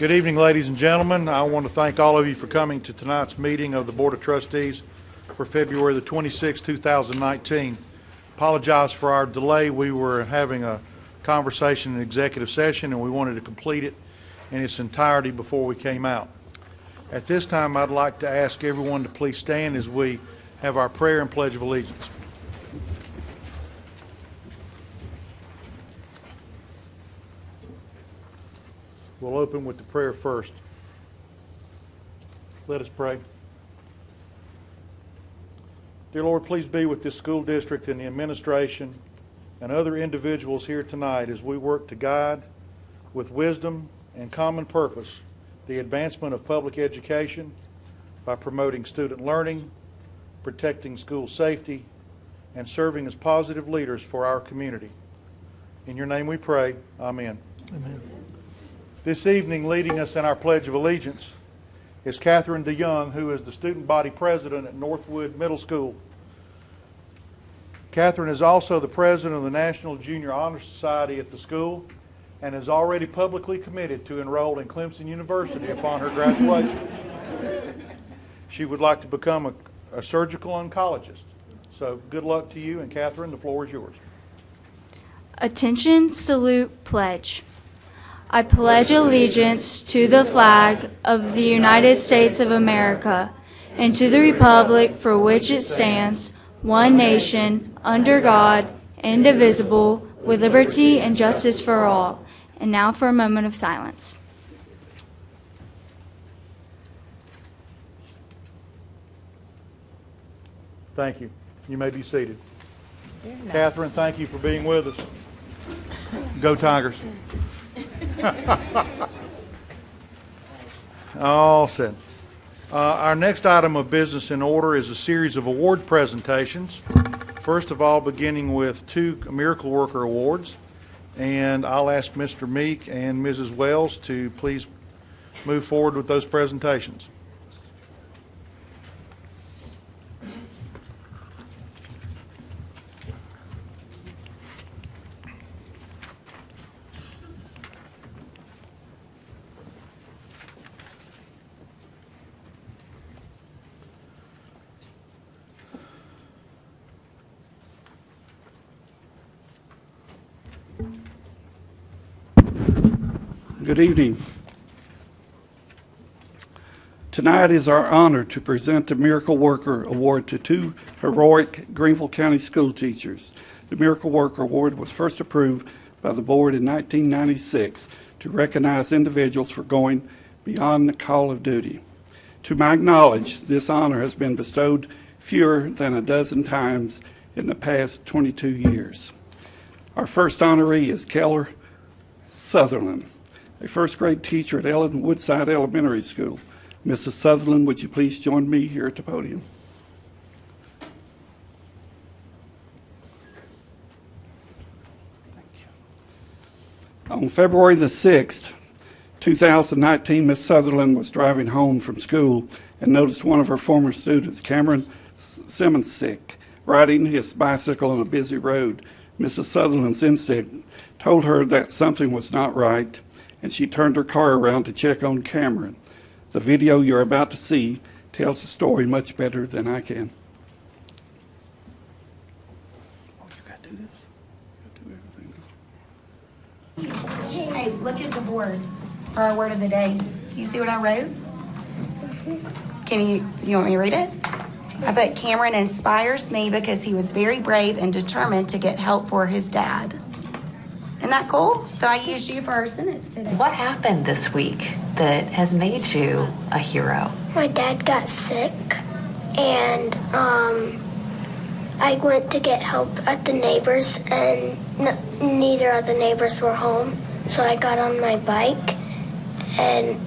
Good evening, ladies and gentlemen. I want to thank all of you for coming to tonight's meeting of the Board of Trustees for February the 26th, 2019. Apologize for our delay. We were having a conversation in executive session and we wanted to complete it in its entirety before we came out. At this time, I'd like to ask everyone to please stand as we have our prayer and pledge of allegiance. We'll open with the prayer first. Let us pray. Dear Lord, please be with this school district and the administration and other individuals here tonight as we work to guide with wisdom and common purpose the advancement of public education by promoting student learning, protecting school safety, and serving as positive leaders for our community. In your name we pray. Amen. Amen. This evening, leading us in our Pledge of Allegiance is Catherine DeYoung, who is the student body president at Northwood Middle School. Catherine is also the president of the National Junior Honor Society at the school and is already publicly committed to enroll in Clemson University upon her graduation. She would like to become a surgical oncologist. So good luck to you, and Catherine, the floor is yours. Attention, salute, pledge. I pledge allegiance to the flag of the United States of America and to the republic for which it stands, one nation, under God, indivisible, with liberty and justice for all. And now for a moment of silence. Thank you. You may be seated. Nice. Catherine, thank you for being with us. Go Tigers. All set. Our next item of business in order is a series of award presentations. First of all, beginning with 2 Miracle Worker Awards. And I'll ask Mr. Meek and Mrs. Wells to please move forward with those presentations. Good evening. Tonight is our honor to present the Miracle Worker Award to 2 heroic Greenville County school teachers. The Miracle Worker Award was first approved by the board in 1996 to recognize individuals for going beyond the call of duty. To my knowledge, this honor has been bestowed fewer than a dozen times in the past 22 years. Our first honoree is Keller Sutherland, a first-grade teacher at Ellen Woodside Elementary School. Mrs. Sutherland, would you please join me here at the podium? Thank you. On February the 6th, 2019, Ms. Sutherland was driving home from school and noticed one of her former students, Cameron Simonsick, riding his bicycle on a busy road. Mrs. Sutherland's instinct told her that something was not right, and she turned her car around to check on Cameron. The video you're about to see tells the story much better than I can. Oh, you got to do this? You got to do everything. Hey, look at the board for our word of the day. Do you see what I wrote? You want me to read it? I put, Cameron inspires me because he was very brave and determined to get help for his dad. Isn't that cool? So I used you for our sentence today. What happened this week that has made you a hero? My dad got sick, and I went to get help at the neighbors, and neither of the neighbors were home. So I got on my bike and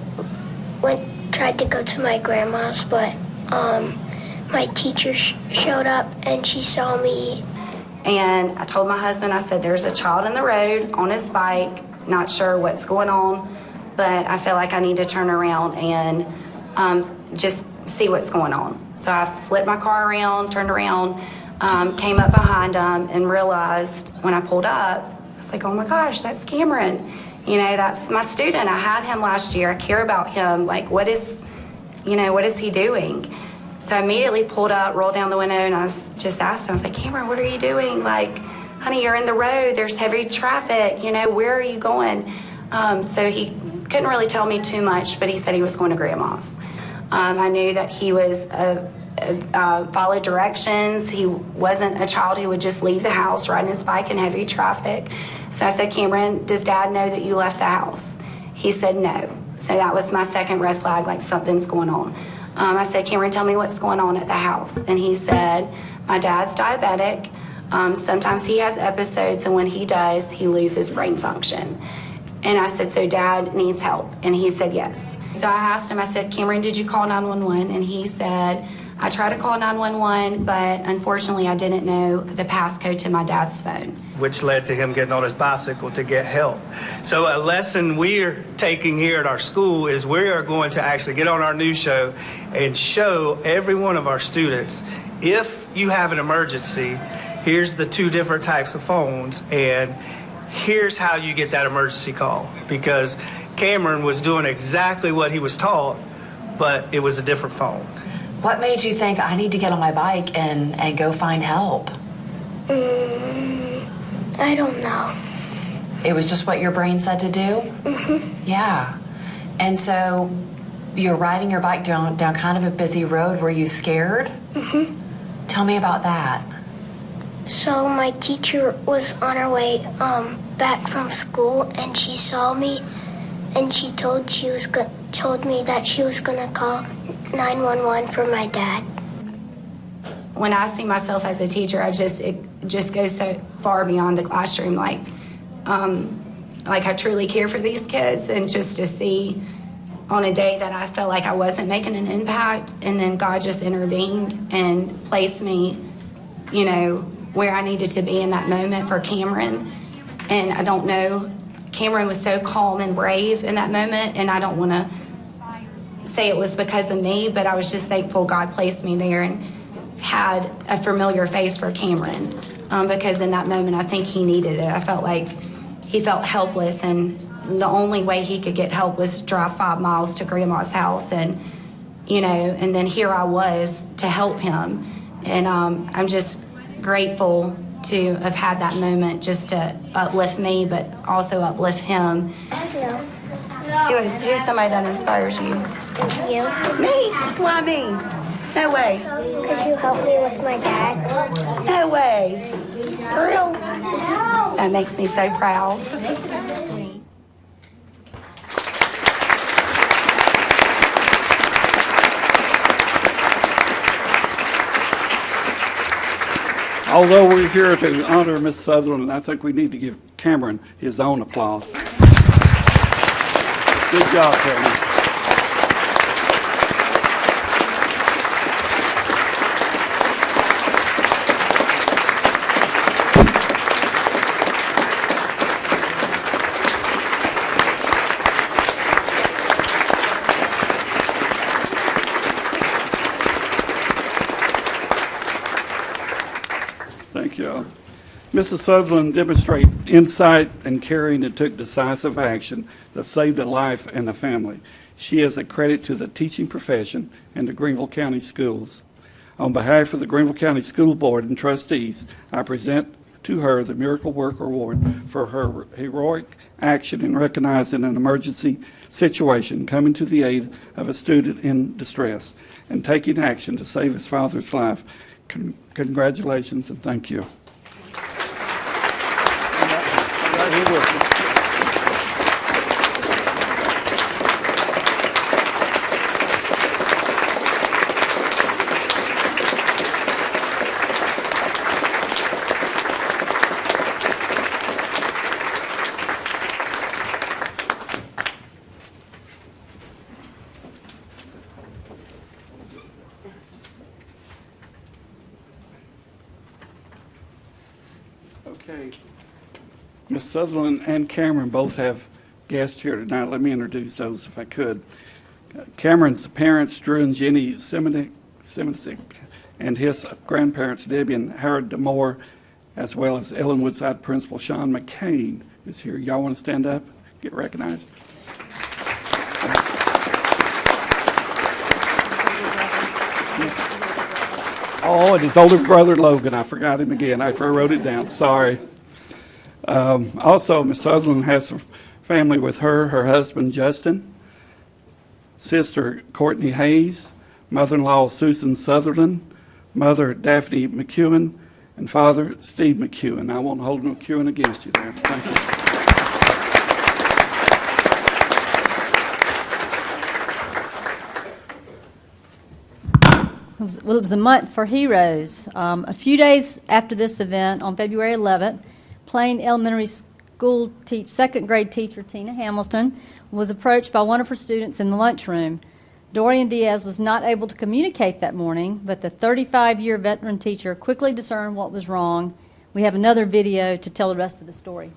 tried to go to my grandma's, but my teacher showed up, and she saw me. And I told my husband, I said, there's a child in the road on his bike, not sure what's going on, but I feel like I need to turn around and just see what's going on. So I flipped my car around, turned around, came up behind him and realized when I pulled up, I was like, oh my gosh, that's Cameron. You know, that's my student. I had him last year. I care about him. Like, what is he doing? So I immediately pulled up, rolled down the window, and I just asked him, I was like, Cameron, what are you doing? Like, honey, you're in the road. There's heavy traffic. You know, where are you going? So he couldn't really tell me too much, but he said he was going to Grandma's. I knew that he was followed directions. He wasn't a child who would just leave the house, riding his bike in heavy traffic. So I said, Cameron, does Dad know that you left the house? He said no. So that was my second red flag, like something's going on. I said, Cameron, tell me what's going on at the house. And he said, my dad's diabetic. Sometimes he has episodes, and when he does, he loses brain function. And I said, so Dad needs help? And he said, yes. So I asked him, I said, Cameron, did you call 911? And he said, I tried to call 911, but unfortunately I didn't know the passcode to my dad's phone. Which led to him getting on his bicycle to get help. So a lesson we're taking here at our school is we are going to actually get on our news show and show every one of our students, if you have an emergency, here's the 2 different types of phones, and here's how you get that emergency call. Because Cameron was doing exactly what he was taught, but it was a different phone. What made you think I need to get on my bike and go find help? I don't know. It was just what your brain said to do? Mm-hmm. Yeah. And so you're riding your bike down kind of a busy road. Were you scared? Mm-hmm. Tell me about that. So my teacher was on her way back from school, and she saw me, and she told me that she was gonna call 911 for my dad. When I see myself as a teacher, it just goes so far beyond the classroom. Like I truly care for these kids, and just to see on a day that I felt like I wasn't making an impact, and then God just intervened and placed me, you know, where I needed to be in that moment for Cameron. And I don't know, Cameron was so calm and brave in that moment, and I don't want to say it was because of me, but I was just thankful God placed me there and had a familiar face for Cameron, because in that moment I think he needed it. I felt like he felt helpless, and the only way he could get help was to drive 5 miles to Grandma's house, and you know, and then here I was to help him. And I'm just grateful to have had that moment, just to uplift me, but also uplift him. Who's somebody that inspires you? You? Me? Why me? No way. Because you helped me with my dad. No way. For real? That makes me so proud. Sweet. Although we're here to honor Miss Sutherland, I think we need to give Cameron his own applause. Good job, Cameron. Thank you. Mrs. Sutherland demonstrated insight and caring and took decisive action that saved a life and a family. She is a credit to the teaching profession and the Greenville County Schools. On behalf of the Greenville County School Board and trustees, I present to her the Miracle Worker Award for her heroic action in recognizing an emergency situation, coming to the aid of a student in distress, and taking action to save his father's life. Congratulations and thank you. Right here with me. Okay. Ms. Sutherland and Cameron both have guests here tonight. Let me introduce those if I could. Cameron's parents, Drew and Jenny Simonik, and his grandparents, Debbie and Howard DeMore, as well as Ellen Woodside Principal Sean McCain is here. Y'all want to stand up? get recognized. Oh, and his older brother Logan. I forgot him again after I wrote it down. Sorry. Also, Miss Sutherland has a family with her husband Justin, sister Courtney Hayes, mother-in-law Susan Sutherland, mother Daphne McEwen, and father Steve McEwen. I won't hold McEwen against you there. Thank you. Well, it was a month for heroes. A few days after this event, on February 11th, Plain Elementary School second grade teacher Tina Hamilton was approached by one of her students in the lunchroom. Dorian Diaz was not able to communicate that morning, but the 35-year veteran teacher quickly discerned what was wrong. We have another video to tell the rest of the story.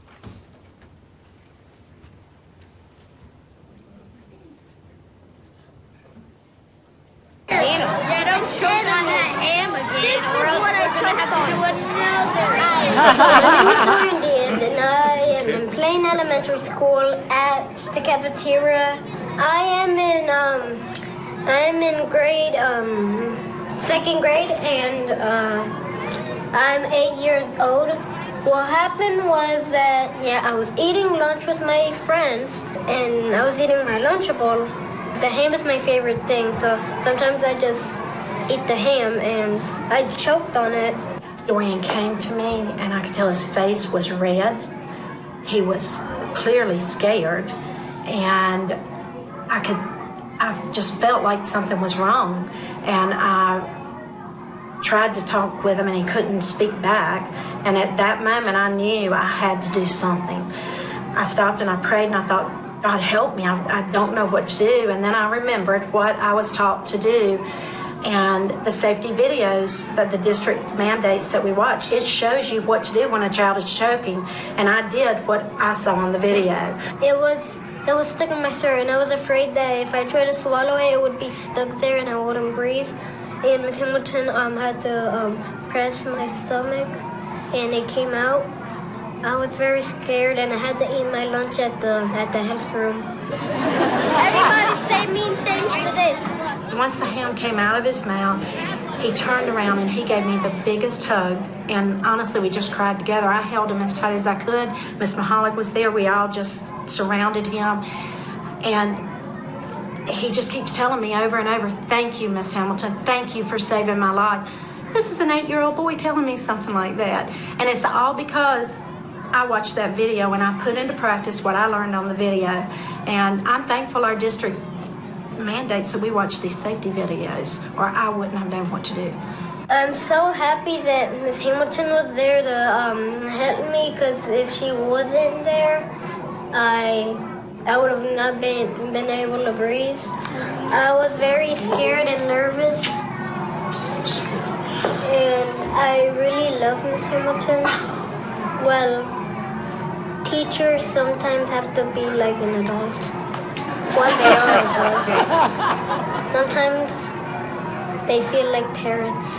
Yeah, don't choke on that ham again, or else we're going to have to do another. My name is Dorian Diaz, and I am in Plain Elementary School at the cafeteria. I am in grade, second grade, and I'm 8 years old. What happened was that, I was eating lunch with my friends, and I was eating my Lunchable. The ham is my favorite thing, so sometimes I just eat the ham, and I choked on it. Dorian came to me, and I could tell his face was red. He was clearly scared, and I just felt like something was wrong, and I tried to talk with him, and he couldn't speak back. And at that moment, I knew I had to do something. I stopped and I prayed, and I thought, God help me, I don't know what to do. And then I remembered what I was taught to do. And the safety videos that the district mandates that we watch, it shows you what to do when a child is choking. And I did what I saw on the video. It was stuck in my throat, and I was afraid that if I tried to swallow it, it would be stuck there and I wouldn't breathe. And Miss Hamilton had to press my stomach, and it came out. I was very scared, and I had to eat my lunch at the health room. Everybody say mean things to this. Once the ham came out of his mouth, he turned around and he gave me the biggest hug. And honestly, we just cried together. I held him as tight as I could. Miss Mahalik was there. We all just surrounded him. And he just keeps telling me over and over, thank you, Miss Hamilton. Thank you for saving my life. This is an 8-year-old boy telling me something like that. And it's all because I watched that video and I put into practice what I learned on the video. And I'm thankful our district mandates that we watch these safety videos, or I wouldn't have known what to do. I'm so happy that Miss Hamilton was there to help me, because if she wasn't there, I would have not been able to breathe. I was very scared and nervous, and I really love Miss Hamilton. Well, teachers sometimes have to be like an adult. Well, they are adults. Sometimes they feel like parents.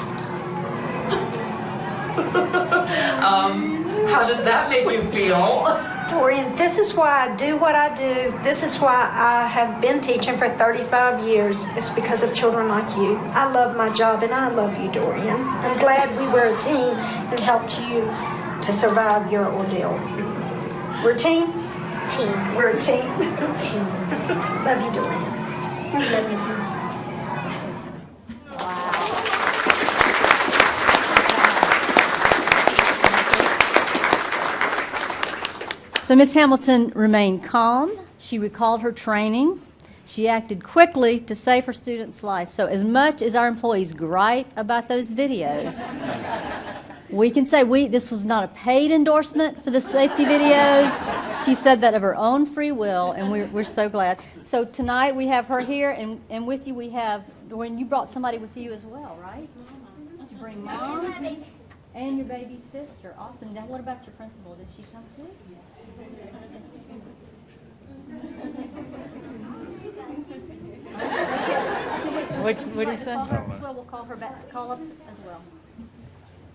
How does that make you feel? Dorian, this is why I do what I do. This is why I have been teaching for 35 years. It's because of children like you. I love my job, and I love you, Dorian. I'm glad we were a team and helped you to survive your ordeal. We're a team? Team. We're a team. Team. Love you, Dorian. Love you too. So Ms. Hamilton remained calm. She recalled her training. She acted quickly to save her student's life. So as much as our employees gripe about those videos, we can say this was not a paid endorsement for the safety videos. She said that of her own free will, and we're so glad. So tonight we have her here, and with you we have, Dorian, you brought somebody with you as well, right? Did you bring Mom? And your baby sister. Awesome. Now what about your principal? Did she come too? What do you say? We'll call her back. Call up as well.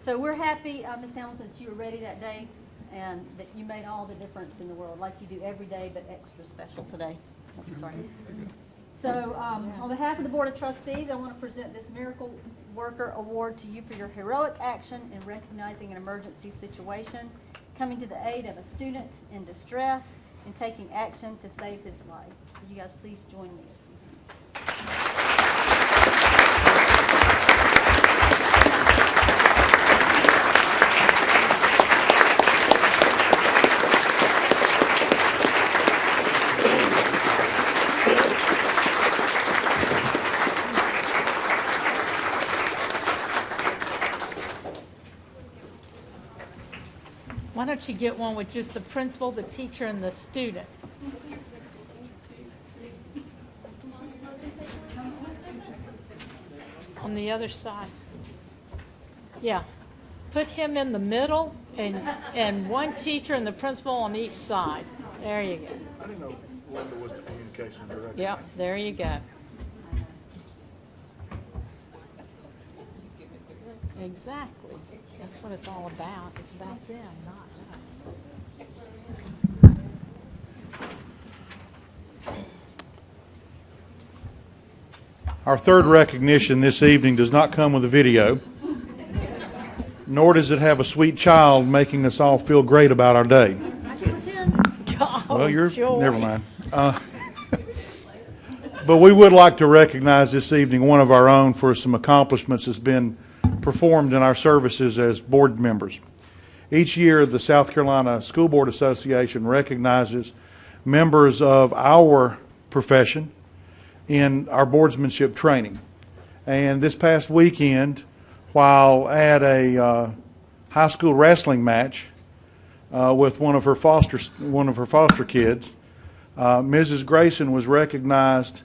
So we're happy, Ms. Hamilton, that you were ready that day, and that you made all the difference in the world, like you do every day, but extra special today. Sorry. So on behalf of the Board of Trustees, I want to present this Miracle Worker Award to you for your heroic action in recognizing an emergency situation, coming to the aid of a student in distress, and taking action to save his life. So you guys please join me as we Why don't you get one with just the principal, the teacher, and the student? On the other side. Yeah. Put him in the middle and one teacher and the principal on each side. There you go. I didn't know Linda was the communication director. Yep, there you go. Exactly. That's what it's all about. It's about them, not us. Our third recognition this evening does not come with a video, nor does it have a sweet child making us all feel great about our day. Well, never mind. But we would like to recognize this evening one of our own for some accomplishments that's been performed in our services as board members. Each year, the South Carolina School Board Association recognizes members of our profession in our boardsmanship training. And this past weekend, while at a high school wrestling match with one of her foster kids, Mrs. Grayson was recognized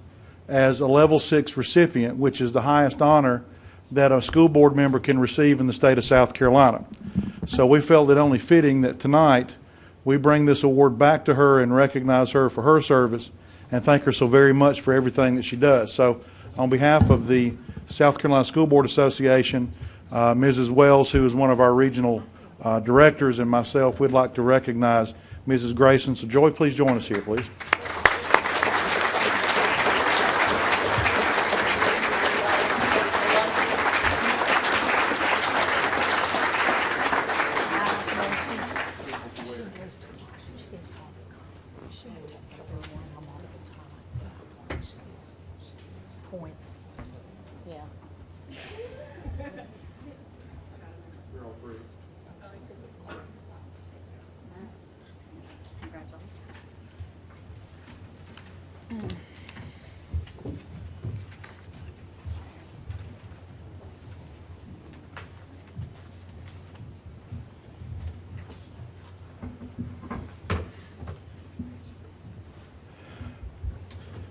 as a Level 6 recipient, which is the highest honor that a school board member can receive in the state of South Carolina. So we felt it only fitting that tonight we bring this award back to her and recognize her for her service and thank her so very much for everything that she does. So on behalf of the South Carolina School Board Association, Mrs. Wells, who is one of our regional directors, and myself, we'd like to recognize Mrs. Grayson. So Joy, please join us here, please. Points. Yeah.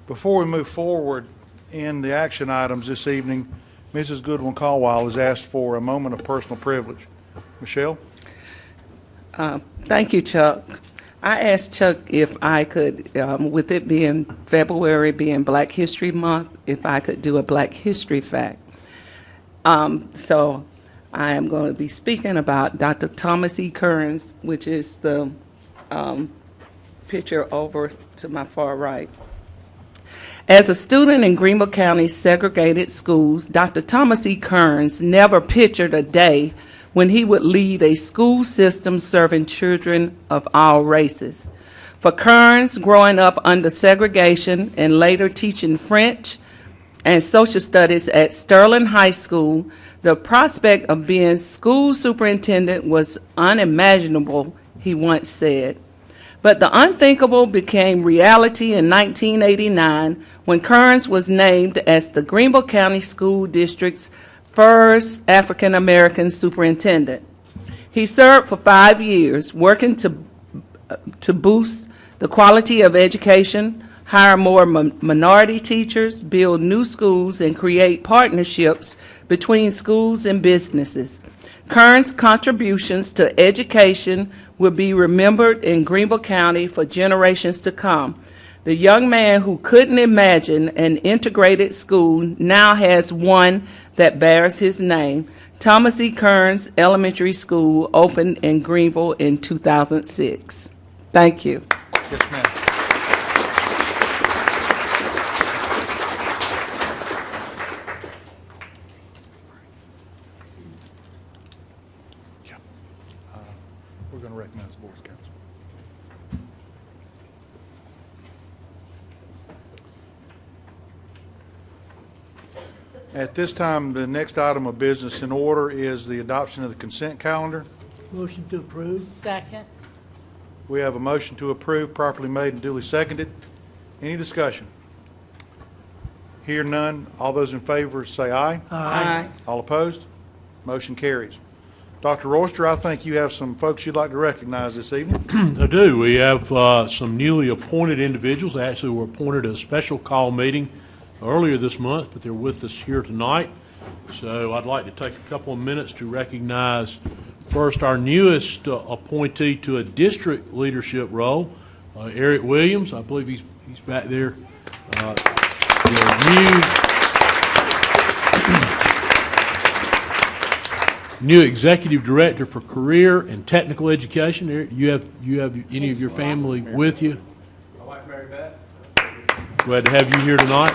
Before we move forward in the action items this evening, Mrs. Goodwin Caldwell has asked for a moment of personal privilege. Michelle? Thank you, Chuck. I asked Chuck if I could, with it being February, being Black History Month, if I could do a Black History fact. So I am going to be speaking about Dr. Thomas E. Kearns, which is the picture over to my far right. As a student in Greenville County segregated schools, Dr. Thomas E. Kearns never pictured a day when he would lead a school system serving children of all races. For Kearns, growing up under segregation and later teaching French and social studies at Sterling High School, the prospect of being school superintendent was unimaginable, he once said. But the unthinkable became reality in 1989 when Kearns was named as the Greenville County School District's first African American superintendent. He served for 5 years, working to boost the quality of education, hire more minority teachers, build new schools, and create partnerships between schools and businesses. Kearns' contributions to education will be remembered in Greenville County for generations to come. The young man who couldn't imagine an integrated school now has one that bears his name. Thomas E. Kearns Elementary School opened in Greenville in 2006. Thank you. Yes, ma'am. We're going to recognize the Board's Council. At this time, the next item of business in order is the adoption of the consent calendar. Motion to approve. Second. We have a motion to approve, properly made and duly seconded. Any discussion? Hear none. All those in favor say aye. Aye. All opposed? Motion carries. Dr. Royster, I think you have some folks you'd like to recognize this evening. I do. We have some newly appointed individuals. They actually were appointed at a special call meeting earlier this month, but they're with us here tonight. So I'd like to take a couple of minutes to recognize first our newest appointee to a district leadership role, Eric Williams. I believe he's back there. New executive director for career and technical education. Eric, you have any of your family with you? My wife, Mary Beth. Glad to have you here tonight.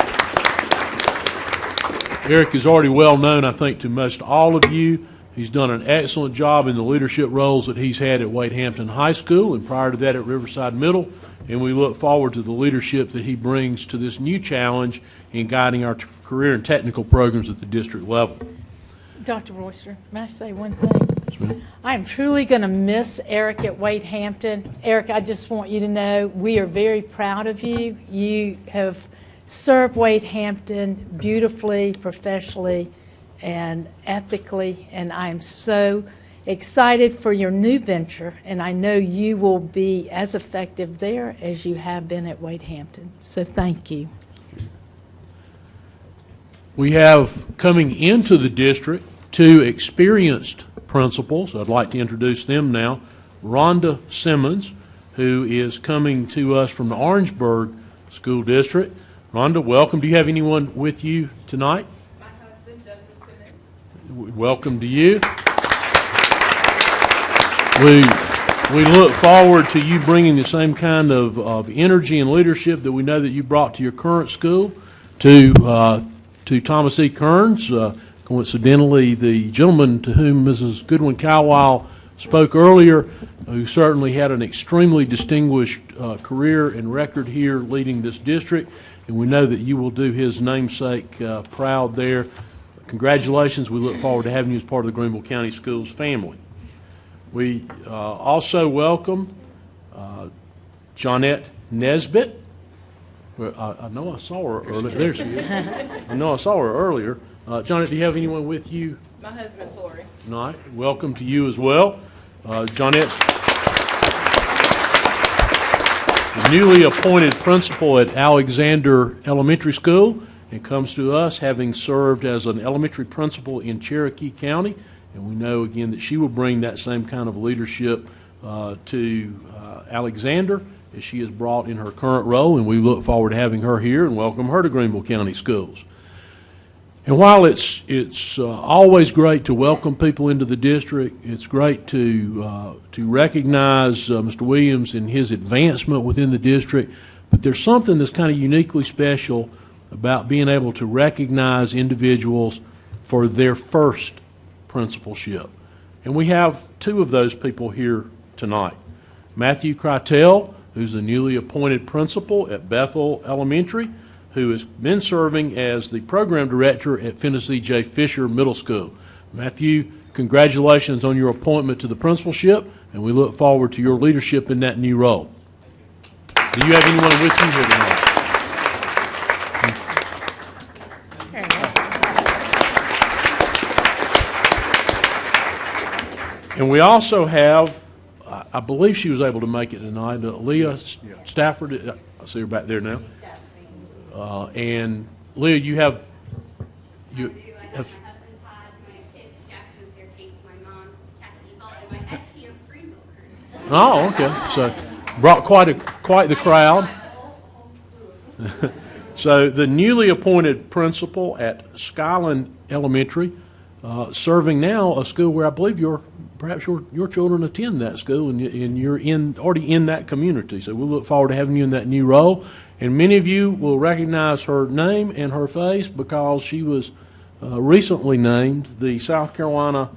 Eric is already well known, I think, to most all of you. He's done an excellent job in the leadership roles that he's had at Wade Hampton High School and prior to that at Riverside Middle, and we look forward to the leadership that he brings to this new challenge in guiding our career and technical programs at the district level. Dr. Royster, may I say one thing? I am truly going to miss Eric at Wade Hampton. Eric, I just want you to know we are very proud of you. You have served Wade Hampton beautifully, professionally, and ethically, and I am so excited for your new venture, and I know you will be as effective there as you have been at Wade Hampton. So thank you. We have coming into the district two experienced principals. I'd like to introduce them now. Rhonda Simmons, who is coming to us from the Orangeburg School District. Rhonda, welcome. Do you have anyone with you tonight? My husband, Douglas Simmons. Welcome to you. We look forward to you bringing the same kind of energy and leadership that we know that you brought to your current school to Thomas E. Kearns. Coincidentally, the gentleman to whom Mrs. Goodwin Cowell spoke earlier, who certainly had an extremely distinguished career and record here leading this district, and we know that you will do his namesake proud there. Congratulations. We look forward to having you as part of the Greenville County Schools family. We also welcome Johnette Nesbitt. I know I saw her earlier. There she is. I know I saw her earlier. Johnette, do you have anyone with you? My husband, Tori. All right. Welcome to you as well. Johnette's the newly appointed principal at Alexander Elementary School and comes to us having served as an elementary principal in Cherokee County. And we know, again, that she will bring that same kind of leadership to Alexander as she has brought in her current role, and we look forward to having her here and welcome her to Greenville County Schools. And while it's always great to welcome people into the district, it's great to recognize Mr. Williams and his advancement within the district, but there's something that's kind of uniquely special about being able to recognize individuals for their first principalship. And we have two of those people here tonight. Matthew Critel, who's the newly appointed principal at Bethel Elementary, who has been serving as the program director at Finney J. Fisher Middle School. Matthew, congratulations on your appointment to the principalship, and we look forward to your leadership in that new role. Do you have anyone with you here tonight? And we also have, I believe she was able to make it tonight, Leah Stafford. I see her back there now. And Leah, you have. Oh, okay. So brought quite the crowd. So the newly appointed principal at Skyland Elementary, serving now a school where I believe perhaps your children attend that school, and you're already in that community. So we look forward to having you in that new role. And many of you will recognize her name and her face because she was recently named the South Carolina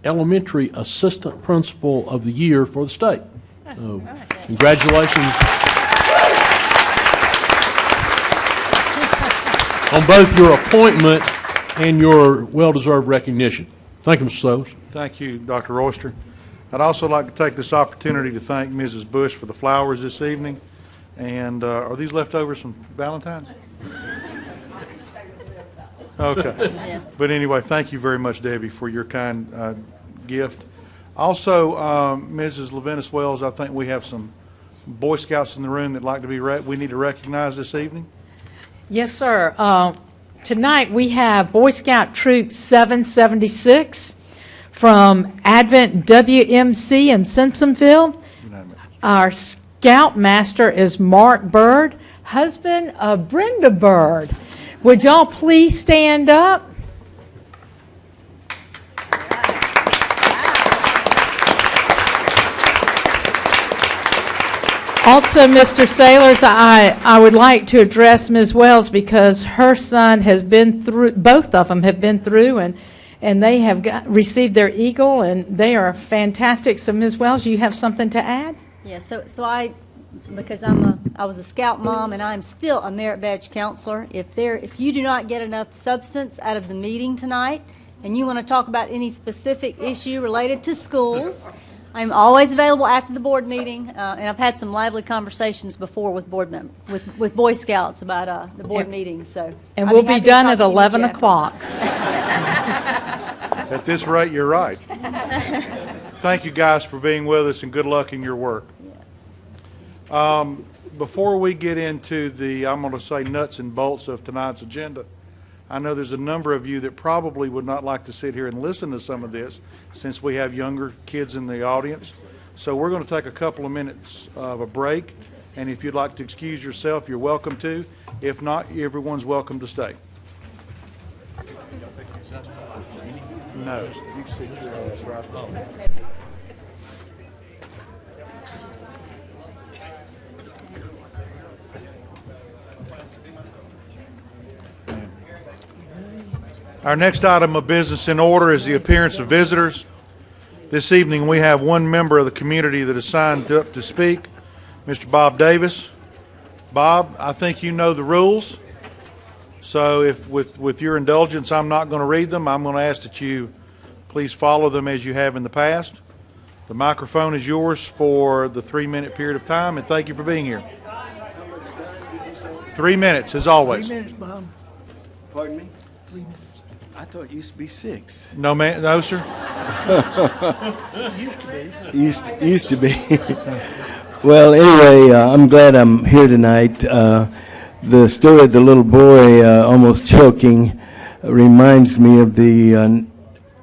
Elementary Assistant Principal of the Year for the state. So, congratulations on both your appointment and your well-deserved recognition. Thank you, Mr. Sellers. Thank you, Dr. Royster. I'd also like to take this opportunity to thank Mrs. Bush for the flowers this evening. And are these leftovers from Valentine's? Okay. Yeah. But anyway, thank you very much, Debbie, for your kind gift. Also, Mrs. Levinus Wells, I think we have some Boy Scouts in the room that like to be we need to recognize this evening. Yes, sir. Tonight we have Boy Scout Troop 776 from Advent WMC in Simpsonville. Our Scoutmaster is Mark Bird, husband of Brenda Bird. Would y'all please stand up? Also, Mr. Sailors, I would like to address Ms. Wells because her son has been through, both of them have been through, and they have received their Eagle, and they are fantastic. So, Ms. Wells, you have something to add? Yeah, because I was a Scout mom and I'm still a merit badge counselor. If you do not get enough substance out of the meeting tonight and you want to talk about any specific issue related to schools, I'm always available after the board meeting, and I've had some lively conversations before with with Boy Scouts about the board meetings. So, and we'll be done at 11 o'clock. At this rate, you're right. Thank you guys for being with us, and good luck in your work. Before we get into I'm going to say nuts and bolts of tonight's agenda, I know there's a number of you that probably would not like to sit here and listen to some of this since we have younger kids in the audience. So we're going to take a couple of minutes of a break, and if you'd like to excuse yourself, you're welcome to. If not, everyone's welcome to stay. No, you can sit your ass right there. Our next item of business in order is the appearance of visitors. This evening we have one member of the community that is signed up to speak, Mr. Bob Davis. Bob, I think you know the rules, so if with your indulgence I'm not going to read them. I'm going to ask that you please follow them as you have in the past. The microphone is yours for the 3-minute period of time, and thank you for being here. 3 minutes, as always. 3 minutes, Bob. Pardon me? 3 minutes. I thought it used to be 6. No, man, no, sir. Used to be. Used to be. Well, anyway, I'm glad I'm here tonight. The story of the little boy almost choking reminds me of the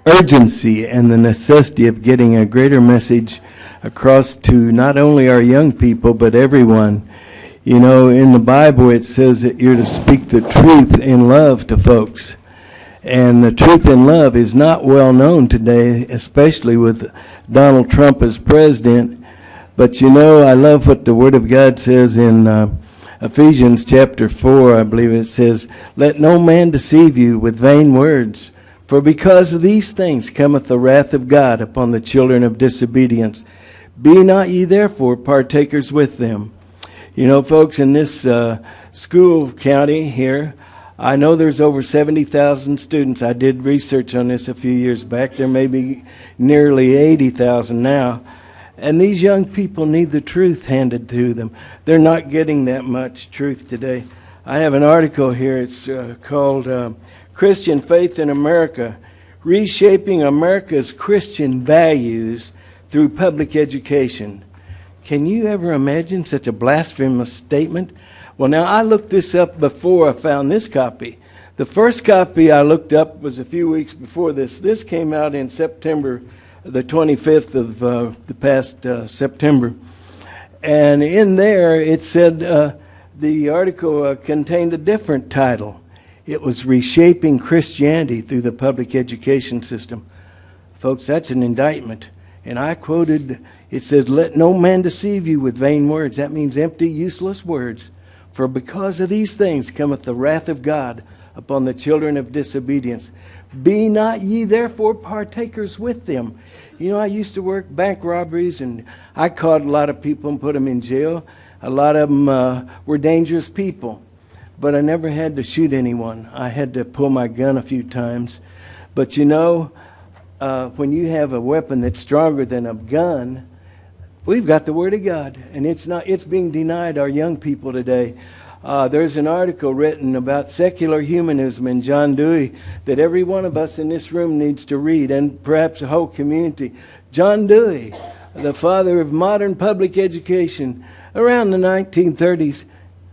urgency and the necessity of getting a greater message across to not only our young people, but everyone. You know, in the Bible it says that you're to speak the truth in love to folks. And the truth in love is not well known today, especially with Donald Trump as president. But you know, I love what the Word of God says in Ephesians chapter 4, I believe it says, "Let no man deceive you with vain words, for because of these things cometh the wrath of God upon the children of disobedience. Be not ye therefore partakers with them." You know, folks, in this school county here, I know there's over 70,000 students. I did research on this a few years back. There may be nearly 80,000 now. And these young people need the truth handed to them. They're not getting that much truth today. I have an article here. It's called Christian Faith in America, Reshaping America's Christian Values Through Public Education. Can you ever imagine such a blasphemous statement? Well, now, I looked this up before I found this copy. The first copy I looked up was a few weeks before this. This came out in September, the 25th of the past September. And in there, it said the article contained a different title. It was reshaping Christianity through the public education system. Folks, that's an indictment. And I quoted, it says, "Let no man deceive you with vain words." That means empty, useless words. "For because of these things cometh the wrath of God upon the children of disobedience. Be not ye therefore partakers with them." You know, I used to work bank robberies, and I caught a lot of people and put them in jail. A lot of them were dangerous people. But I never had to shoot anyone. I had to pull my gun a few times. But you know, when you have a weapon that's stronger than a gun, we've got the Word of God, and it's being denied our young people today. There's an article written about secular humanism in John Dewey that every one of us in this room needs to read, and perhaps the whole community. John Dewey, the father of modern public education, around the 1930s,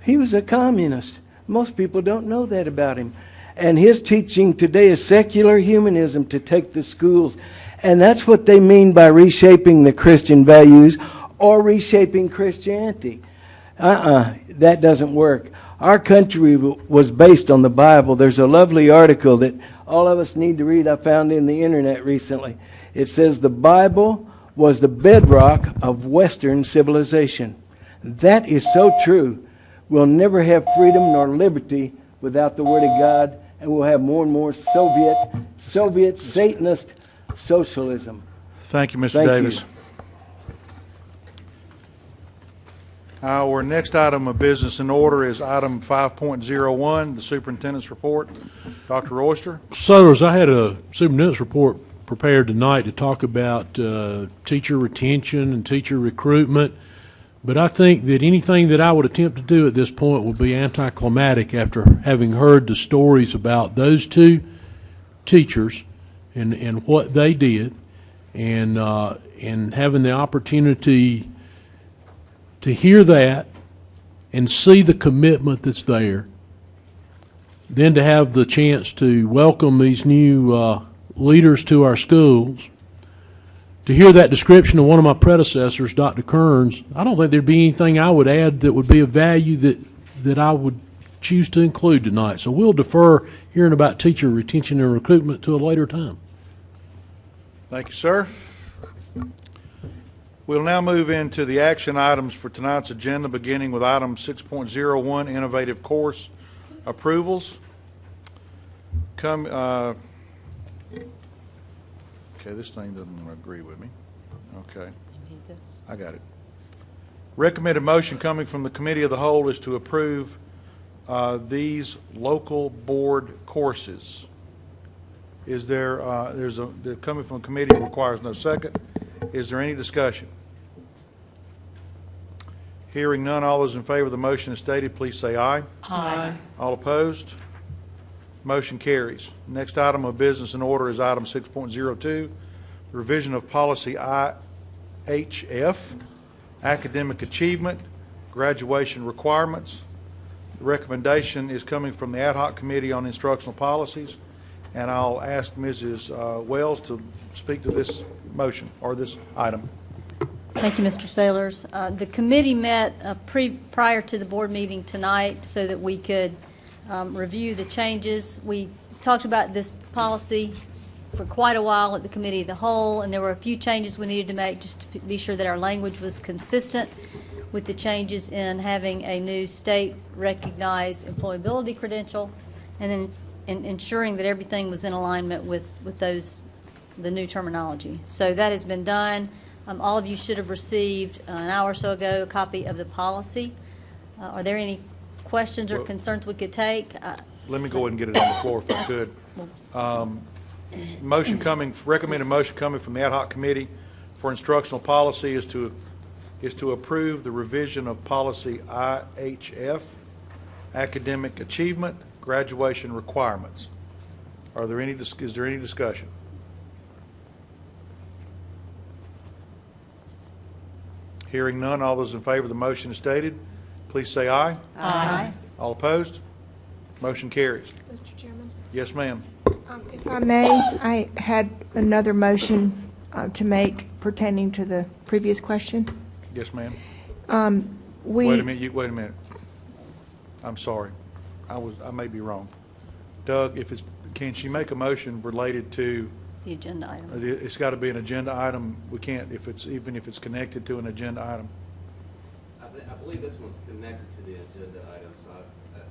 he was a communist. Most people don't know that about him. And his teaching today is secular humanism to take the schools. And that's what they mean by reshaping the Christian values or reshaping Christianity. That doesn't work. Our country was based on the Bible. There's a lovely article that all of us need to read. I found in the internet recently. It says the Bible was the bedrock of Western civilization. That is so true. We'll never have freedom nor liberty without the Word of God, and we'll have more and more Soviet Satanist socialism. Thank you, Mr. Davis. Our next item of business in order is item 5.01, the superintendent's report. Dr. Royster. Settlers, I had a superintendent's report prepared tonight to talk about teacher retention and teacher recruitment. But I think that anything that I would attempt to do at this point would be anticlimactic after having heard the stories about those two teachers and what they did, and having the opportunity to hear that and see the commitment that's there, then to have the chance to welcome these new leaders to our schools. To hear that description of one of my predecessors, Dr. Kearns, I don't think there'd be anything I would add that would be of value that I would choose to include tonight. So we'll defer hearing about teacher retention and recruitment to a later time. Thank you, sir. We'll now move into the action items for tonight's agenda, beginning with item 6.01, innovative course approvals. Okay, this thing doesn't agree with me. Okay. You need this? I got it. Recommended motion coming from the Committee of the Whole is to approve these local board courses. Is there, they're coming from a committee, requires no second. Is there any discussion? Hearing none, all those in favor of the motion as stated, please say aye. Aye. All opposed? Motion carries. Next item of business in order is item 6.02, the revision of policy IHF, academic achievement, graduation requirements. The recommendation is coming from the Ad hoc Committee on Instructional Policies, and I'll ask Mrs. Wells to speak to this motion or this item. Thank you, Mr. Sailors. The committee met prior to the board meeting tonight so that we could review the changes. We talked about this policy for quite a while at the Committee of the Whole, and there were a few changes we needed to make just to be sure that our language was consistent with the changes in having a new state-recognized employability credential, and then ensuring that everything was in alignment with the new terminology. So that has been done. All of you should have received an hour or so ago a copy of the policy. Are there any questions or concerns we could take? Let me go ahead and get it on the floor if I could. Recommended motion coming from the Ad hoc Committee for Instructional Policy is to approve the revision of policy IHF, academic achievement, graduation requirements. Is there any discussion? Hearing none, all those in favor of the motion as stated, please say aye. Aye. All opposed? Motion carries. Mr. Chairman? Yes, ma'am. If I may, I had another motion to make pertaining to the previous question. Yes, ma'am. Wait a minute. I'm sorry. I may be wrong. Doug, can she make a motion related to, The agenda item. it's got to be an agenda item. We can't, even if it's connected to an agenda item. I believe this one's connected to the agenda item, so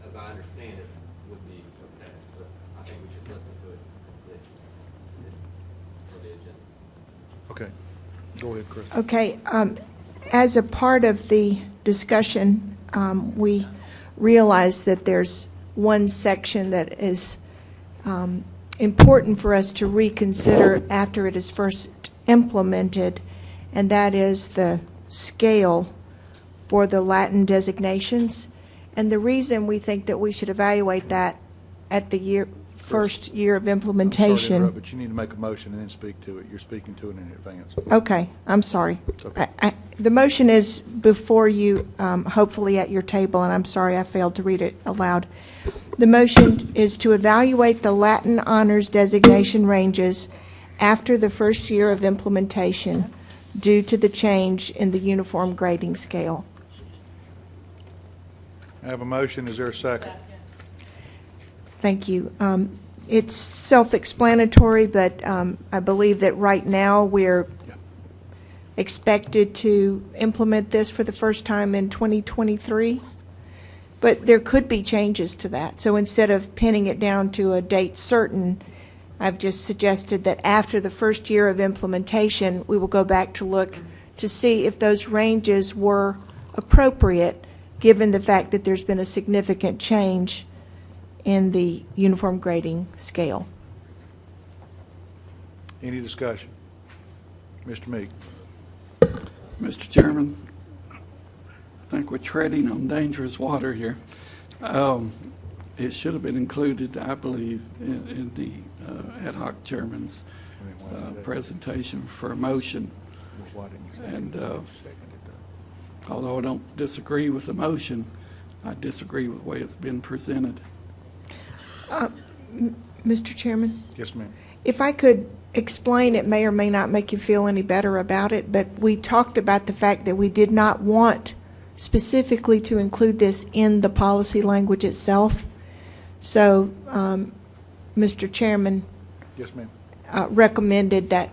as I understand it, would be okay. But I think we should listen to it and see for the agenda. Okay. Go ahead, Chris. Okay. As a part of the discussion, we realize that there's one section that is important for us to reconsider after it is first implemented, and that is the scale for the Latin designations. And the reason we think that we should evaluate that at the first year of implementation. I'm sorry to interrupt, but you need to make a motion and then speak to it. You're speaking to it in advance. Okay, I'm sorry. Okay. The motion is before you, hopefully at your table, and I'm sorry I failed to read it aloud. The motion is to evaluate the Latin honors designation ranges after the first year of implementation due to the change in the uniform grading scale. I have a motion. Is there a second? Thank you. It's self-explanatory, but I believe that right now we're expected to implement this for the first time in 2023. But there could be changes to that. So instead of pinning it down to a date certain, I've just suggested that after the first year of implementation, we will go back to look to see if those ranges were appropriate, given the fact that there's been a significant change in the uniform grading scale. Any discussion? Mr. Meek. Mr. Chairman, I think we're treading on dangerous water here. It should have been included, I believe, in the ad hoc chairman's presentation for a motion. And although I don't disagree with the motion, I disagree with the way it's been presented. Mr. Chairman? Yes, ma'am. If I could explain, it may or may not make you feel any better about it, but we talked about the fact that we did not want specifically to include this in the policy language itself. So, Mr. Chairman, yes, ma'am, recommended that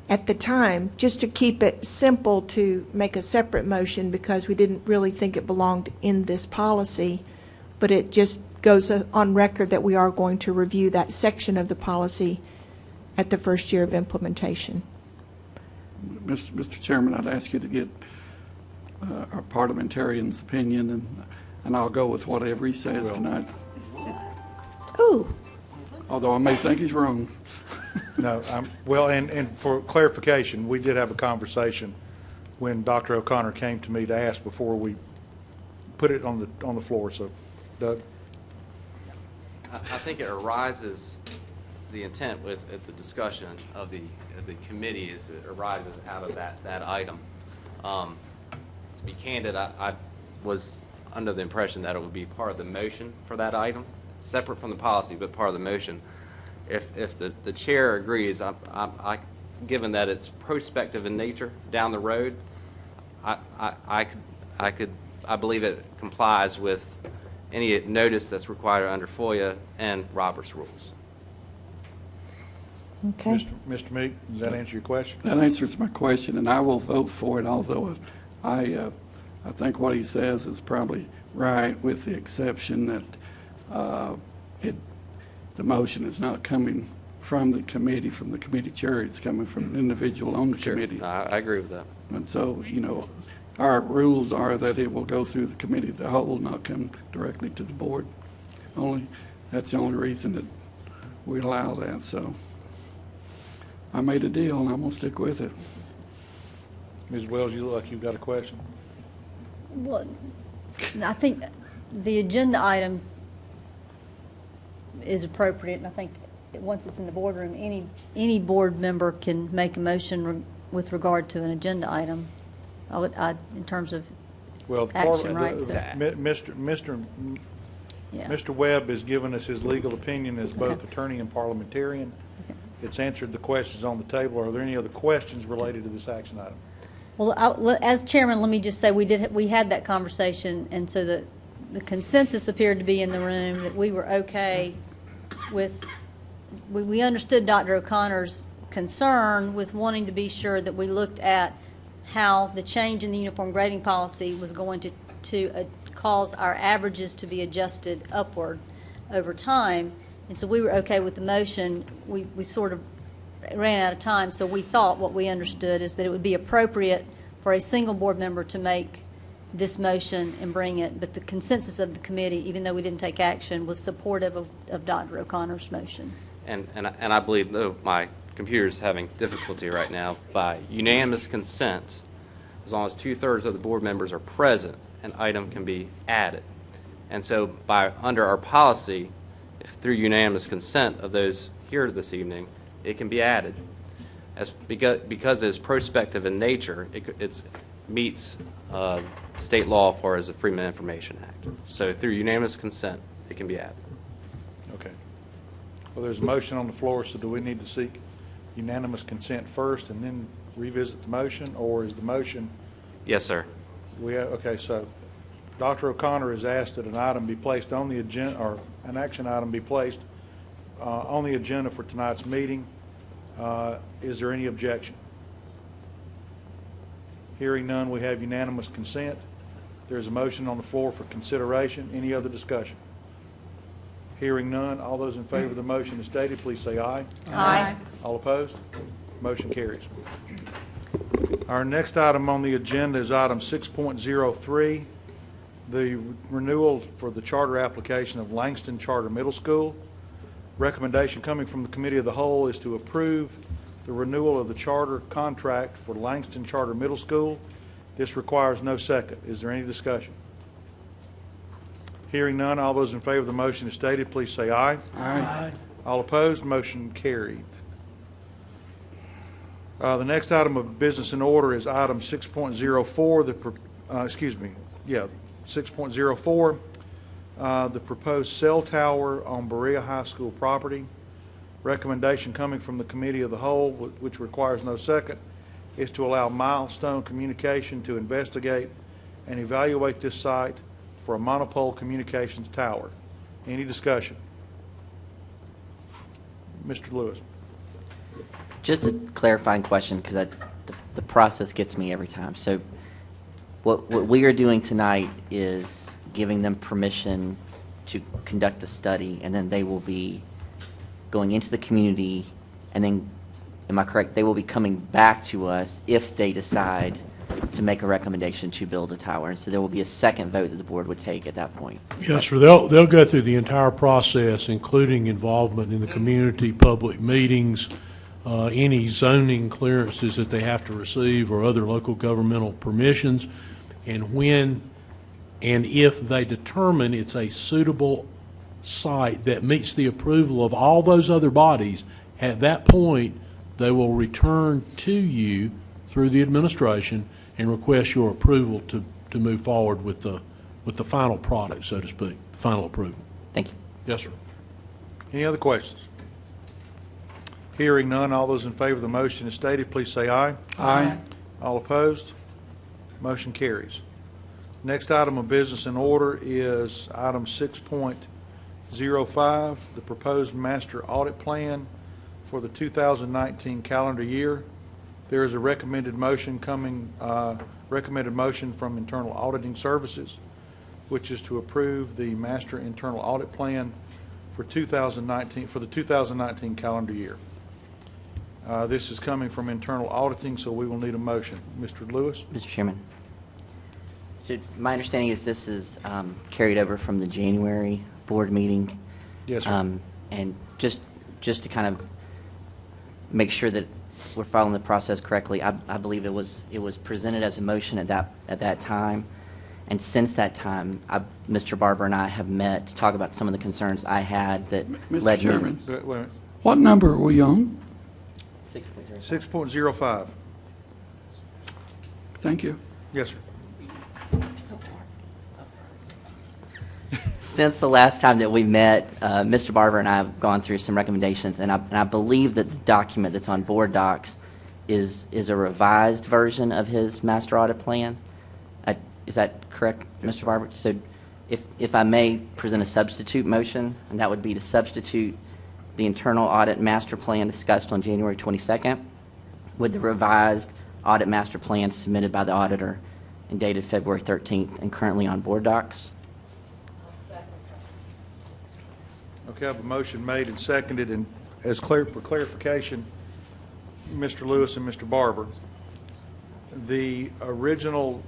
at the time, just to keep it simple, to make a separate motion because we didn't really think it belonged in this policy, but it just goes on record that we are going to review that section of the policy at the first year of implementation. Mr. Chairman, I'd ask you to get our parliamentarian's opinion, and I'll go with whatever he says tonight. Ooh. Although I may think he's wrong. No, well, and for clarification, we did have a conversation when Dr. O'Connor came to me to ask before we put it on the floor. So, Doug. I think it arises, the intent with the discussion of the committee is it arises out of that item. To be candid, I was under the impression that it would be part of the motion for that item, separate from the policy, but part of the motion. If the chair agrees, given that it's prospective in nature down the road, I believe it complies with any notice that's required under FOIA and Robert's rules. Okay. Mr. Meek, does that answer your question? That answers my question, and I will vote for it, although I think what he says is probably right, with the exception that the motion is not coming from the committee chair. It's coming from an individual on the committee. I agree with that. And so, our rules are that it will go through the committee of the whole, not come directly to the board. That's the only reason that we allow that. So I made a deal, and I'm going to stick with it. Ms. Wells, you look like you've got a question. Well, I think the agenda item is appropriate, and I think once it's in the boardroom, any board member can make a motion with regard to an agenda item. In terms of action rights. Mr. Webb has given us his legal opinion as both attorney and parliamentarian. Okay. It's answered the questions on the table. Are there any other questions related to this action item? Well, as chairman, let me just say we had that conversation, and so the consensus appeared to be in the room that we were okay we understood Dr. O'Connor's concern with wanting to be sure that we looked at how the change in the uniform grading policy was going to cause our averages to be adjusted upward over time. And so we were okay with the motion. We sort of ran out of time, so we thought what we understood is that it would be appropriate for a single board member to make this motion and bring it, but the consensus of the committee, even though we didn't take action, was supportive of Dr. O'Connor's motion. And I believe, though my computer's having difficulty right now, by unanimous consent, as long as 2/3 of the board members are present, an item can be added. And so under our policy, if through unanimous consent of those here this evening, it can be added. Because it's prospective in nature, it meets state law for as the Freedom of Information Act. So through unanimous consent, it can be added. Okay. Well, there's a motion on the floor, so do we need to seek unanimous consent first and then revisit the motion, or is the motion? Yes, sir. Okay, so Dr. O'Connor has asked that an item be placed on the agenda, or an action item be placed on the agenda for tonight's meeting. Is there any objection? Hearing none, we have unanimous consent. There's a motion on the floor for consideration. Any other discussion? Hearing none, all those in favor of the motion as stated, please say aye. Aye. All opposed? Motion carries. Our next item on the agenda is item 6.03, the renewal for the charter application of Langston Charter Middle School. Recommendation coming from the Committee of the Whole is to approve the renewal of the charter contract for Langston Charter Middle School. This requires no second. Is there any discussion? Hearing none, all those in favor of the motion as stated, please say aye. Aye. All opposed, motion carried. The next item of business in order is item 6.04, 6.04, the proposed cell tower on Berea High School property. Recommendation coming from the Committee of the Whole, which requires no second, is to allow Milestone Communication to investigate and evaluate this site for a monopole communications tower. Any discussion? Mr. Lewis. Just a clarifying question, because the process gets me every time. So what we are doing tonight is giving them permission to conduct a study, and then they will be going into the community, and then, am I correct, they will be coming back to us if they decide to make a recommendation to build a tower. And so there will be a second vote that the board would take at that point. Yes, sir. They'll go through the entire process, including involvement in the community, public meetings, any zoning clearances that they have to receive or other local governmental permissions. And when and if they determine it's a suitable site that meets the approval of all those other bodies, at that point they will return to you through the administration and request your approval to move forward with the final product, so to speak, the final approval. Thank you. Yes, sir. Any other questions? Hearing none, all those in favor of the motion as stated, please say aye. Aye. All opposed? Motion carries. Next item of business in order is item 6.05, the proposed master audit plan for the 2019 calendar year. There is a recommended motion from Internal Auditing Services, which is to approve the master internal audit plan for the 2019 calendar year. This is coming from internal auditing, so we will need a motion. Mr. Lewis? Mr. Chairman. So my understanding is this is carried over from the January board meeting. Yes, sir. And just to kind of make sure that we're following the process correctly, I believe it was presented as a motion at that time. And since that time, Mr. Barber and I have met to talk about some of the concerns I had that led Mr. Chairman, me. what number are we on? 6.05. Thank you. Yes, sir. Since the last time that we met, Mr. Barber and I have gone through some recommendations, and I believe that the document that's on board docs is a revised version of his master audit plan. Is that correct, Mr. Barber? So If I may present a substitute motion, and that would be to substitute the internal audit master plan discussed on January 22nd with the revised audit master plan submitted by the auditor and dated February 13th and currently on board docs. Okay, I have a motion made and seconded, and for clarification, Mr. Lewis and Mr. Barber, the original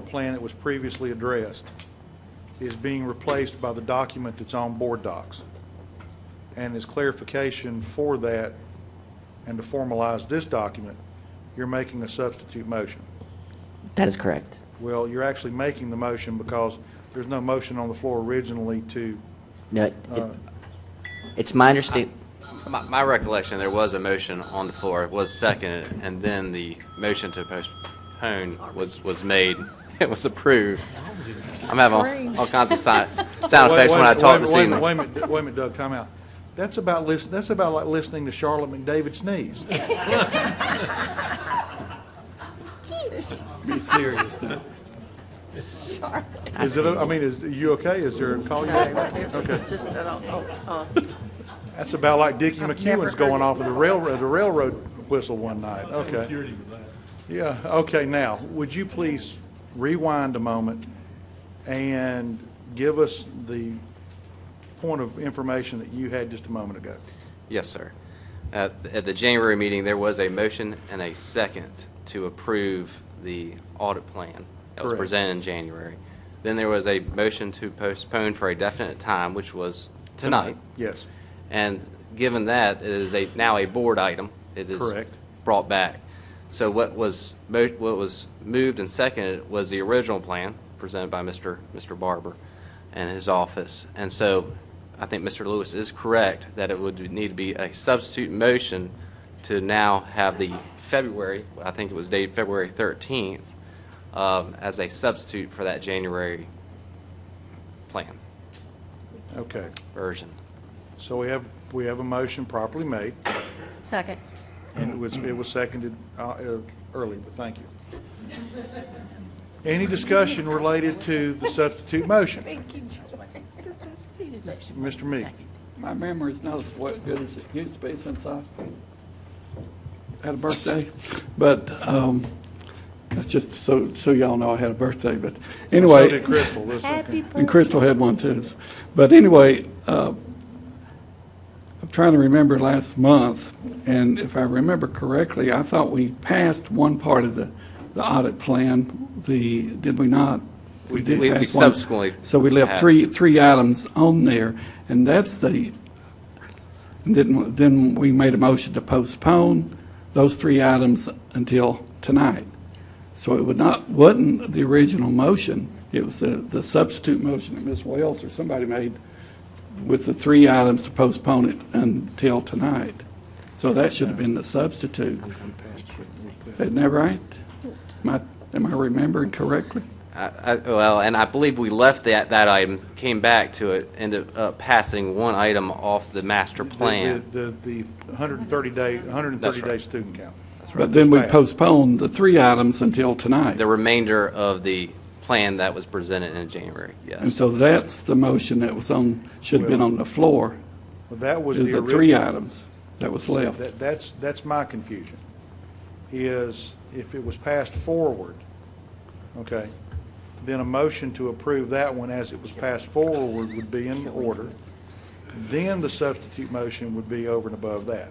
plan that was previously addressed is being replaced by the document that's on board docs. And as clarification for that and to formalize this document, you're making a substitute motion. That is correct. Well, you're actually making the motion because there's no motion on the floor originally to... No, it's my understanding. My recollection, there was a motion on the floor. It was seconded, and then the motion to postpone was made. It was approved. I'm having all kinds of sound effects when I talk this evening. Wait a minute, Doug, time out. That's about like listening to Charlotte McDavid sneeze. Be serious now. Sorry. Is it? Is you okay? Is there a call you make? Okay. Just, That's about like Dickie McEwen's going off of the railroad whistle one night. Okay. Yeah. Okay. Now, would you please rewind a moment and give us the point of information that you had just a moment ago? Yes, sir. At the January meeting, there was a motion and a second to approve the audit plan that was Correct. presented in January. Then there was a motion to postpone for a definite time, which was tonight. Yes. And given that it is now a board item, it is Correct. brought back. So what was moved and seconded was the original plan presented by Mr. Barber and his office. And so I think Mr. Lewis is correct that it would need to be a substitute motion to now have the February, I think it was dated February 13th, as a substitute for that January plan Okay. version. So we have a motion properly made, Second. and it was seconded early, but thank you. Any discussion related to the substitute motion? Mr. Meek. My memory is not as good as it used to be since I had a birthday, but that's just so y'all know I had a birthday. But anyway, So did Crystal. That's okay. And Crystal had one too. But anyway, I'm trying to remember last month, and if I remember correctly, I thought we passed one part of the audit plan. Did we not? We did We pass one. subsequently So we left passed. three items on there, and that's then we made a motion to postpone those 3 items until tonight. So it wasn't the original motion. It was the substitute motion that Ms. Wells or somebody made with the 3 items to postpone it until tonight. So that should have been the substitute. Isn't that right? Am I remembering correctly? Well, and I believe we left that item, came back to it, ended up passing one item off the master plan. The 130-day That's right. student count. But then we postponed the 3 items until tonight. The remainder of the plan that was presented in January, yes. And so that's the motion that should have been on the floor. Well, that was is the 3 items that was left. That's my confusion, is if it was passed forward, okay, then a motion to approve that one as it was passed forward would be in order. Then the substitute motion would be over and above that.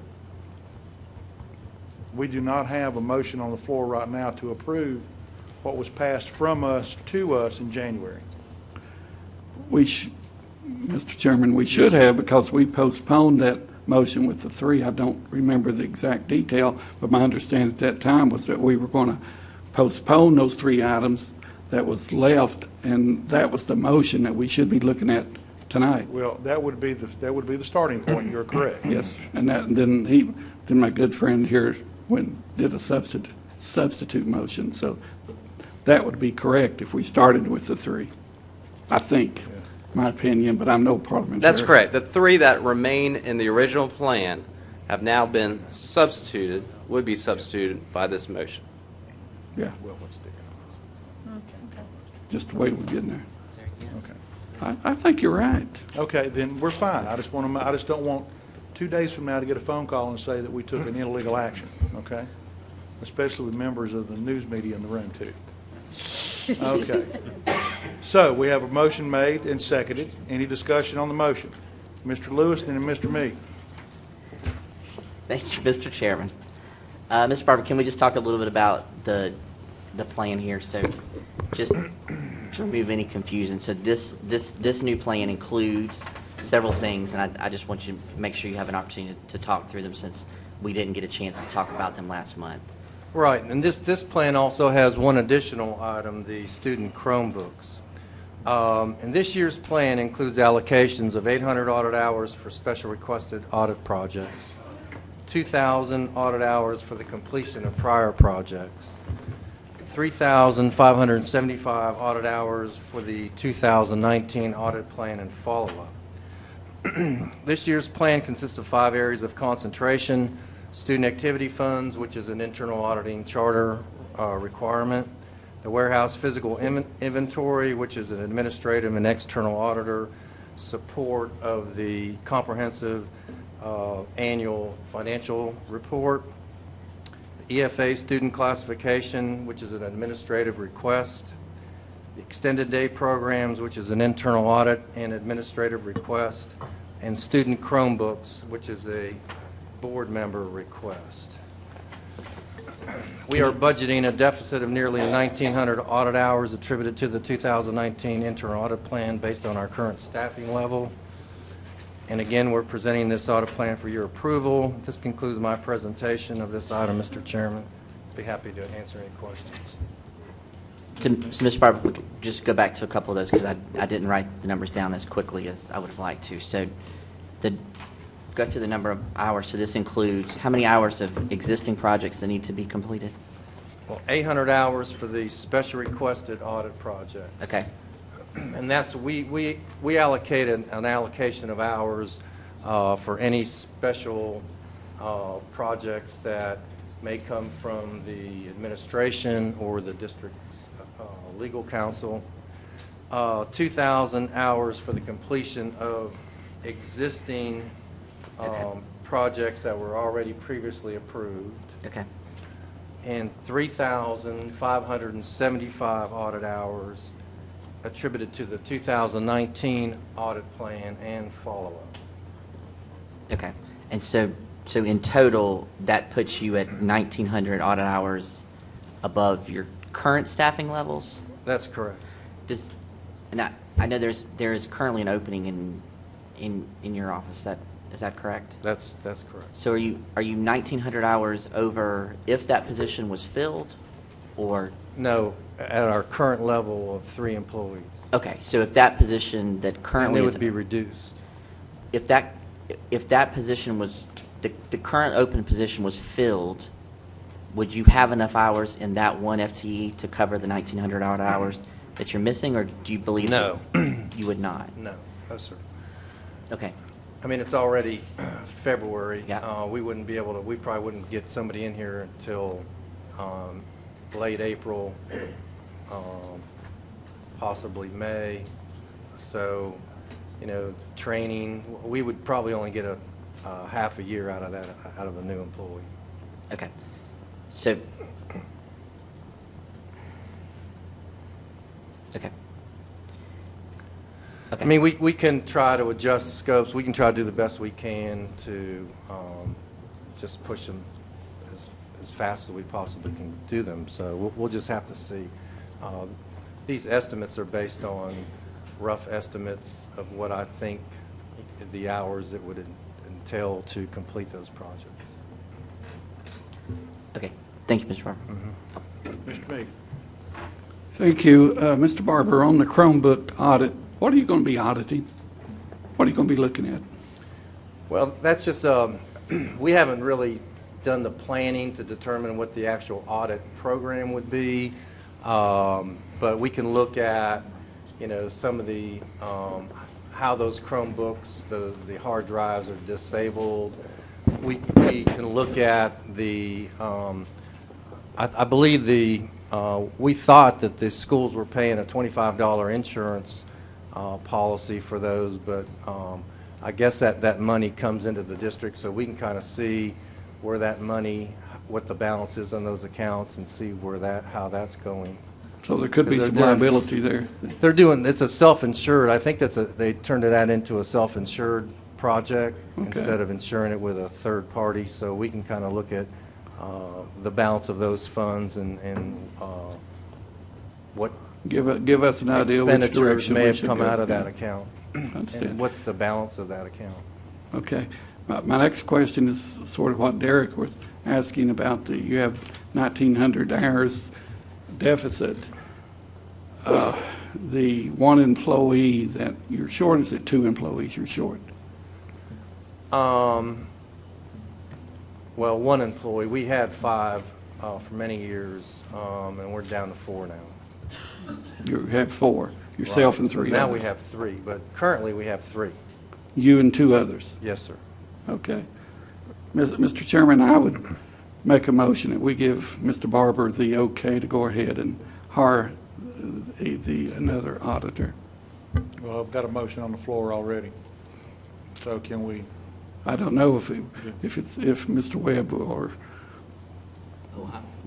We do not have a motion on the floor right now to approve what was passed from us to us in January. Mr. Chairman, we should have, because we postponed that motion with the 3. I don't remember the exact detail, but my understanding at that time was that we were going to postpone those 3 items that was left, and that was the motion that we should be looking at tonight. Well, that would be the starting point. You're correct. Yes, and then my good friend here did a substitute motion, so that would be correct if we started with the 3. I think, my opinion, but I'm no parliamentarian. That's correct. The 3 that remain in the original plan have now been would be substituted by this motion. Yeah. Just the way we're getting there. Okay. I think you're right. Okay, then we're fine. I just don't want 2 days from now to get a phone call and say that we took an illegal action, okay? Especially with members of the news media in the room, too. Okay. So we have a motion made and seconded. Any discussion on the motion? Mr. Lewis and then Mr. Meade. Thank you, Mr. Chairman. Mr. Barber, can we just talk a little bit about the plan here? So just to remove any confusion. So this new plan includes several things, and I just want you to make sure you have an opportunity to talk through them since we didn't get a chance to talk about them last month. Right, and this plan also has one additional item, the student Chromebooks. And this year's plan includes allocations of 800 audit hours for special requested audit projects, 2,000 audit hours for the completion of prior projects, 3,575 audit hours for the 2019 audit plan and follow-up. This year's plan consists of 5 areas of concentration: student activity funds, which is an internal auditing charter requirement; the warehouse physical inventory, which is an administrative and external auditor; support of the comprehensive annual financial report; the EFA student classification, which is an administrative request; the extended day programs, which is an internal audit and administrative request; and student Chromebooks, which is a board member request. We are budgeting a deficit of nearly 1,900 audit hours attributed to the 2019 internal audit plan based on our current staffing level. And again, we're presenting this audit plan for your approval. This concludes my presentation of this item, Mr. Chairman. Be happy to answer any questions. So, Mr. Barber, if we could just go back to a couple of those because I didn't write the numbers down as quickly as I would have liked to. So go through the number of hours. So this includes how many hours of existing projects that need to be completed? Well, 800 hours for the special requested audit projects. Okay. And that's, we allocated an allocation of hours for any special projects that may come from the administration or the district's legal counsel. 2,000 hours for the completion of existing projects that were already previously approved. Okay. And 3,575 audit hours attributed to the 2019 audit plan and follow-up. Okay. And so in total, that puts you at 1,900 audit hours above your current staffing levels? That's correct. And I know there is currently an opening in your office. Is that correct? That's correct. So are you 1,900 hours over if that position was filled, or? No, at our current level of 3 employees. Okay, so if that position that currently and it would be reduced. If that position was the current open position was filled, would you have enough hours in that one FTE to cover the 1,900 hours that you're missing, or do you believe no you would not? No, sir. Okay. I mean, it's already February. Yeah. We probably wouldn't get somebody in here until late April, possibly May. So, training, we would probably only get a half a year out of that, out of a new employee. Okay. So, okay. I mean, we can try to adjust scopes. We can try to do the best we can to just push them as fast as we possibly can do them. So we'll just have to see. These estimates are based on rough estimates of what I think the hours it would entail to complete those projects. Okay. Thank you, Mr. Barber. Mm-hmm. Mr. Meade. Thank you. Mr. Barber, on the Chromebook audit, what are you going to be auditing? What are you going to be looking at? Well, that's just, we haven't really done the planning to determine what the actual audit program would be, but we can look at, some of the, how those Chromebooks, the hard drives are disabled. We can look at the, I believe we thought that the schools were paying a $25 insurance policy for those, but I guess that money comes into the district, so we can kind of see where that money, what the balance is on those accounts, and see how that's going. So there could be some liability there. They're doing, it's a self-insured. I think they turned that into a self-insured project instead of insuring it with a third party. So we can kind of look at the balance of those funds and what give us an idea which expenditures direction may we have should come go. out of that Yeah. account. Understand. And what's the balance of that account? Okay. My next question is sort of what Derek was asking about. You have 1,900 hours deficit. The one employee that you're short, is it 2 employees you're short? Well, 1 employee. We had 5 for many years, and we're down to 4 now. You have 4, yourself and 3 so now others. we have 3, but currently we have 3. You and 2 others? Yes, sir. Okay. Mr. Chairman, I would make a motion that we give Mr. Barber the okay to go ahead and hire another auditor. Well, I've got a motion on the floor already. So can we? I don't know if Mr. Webb or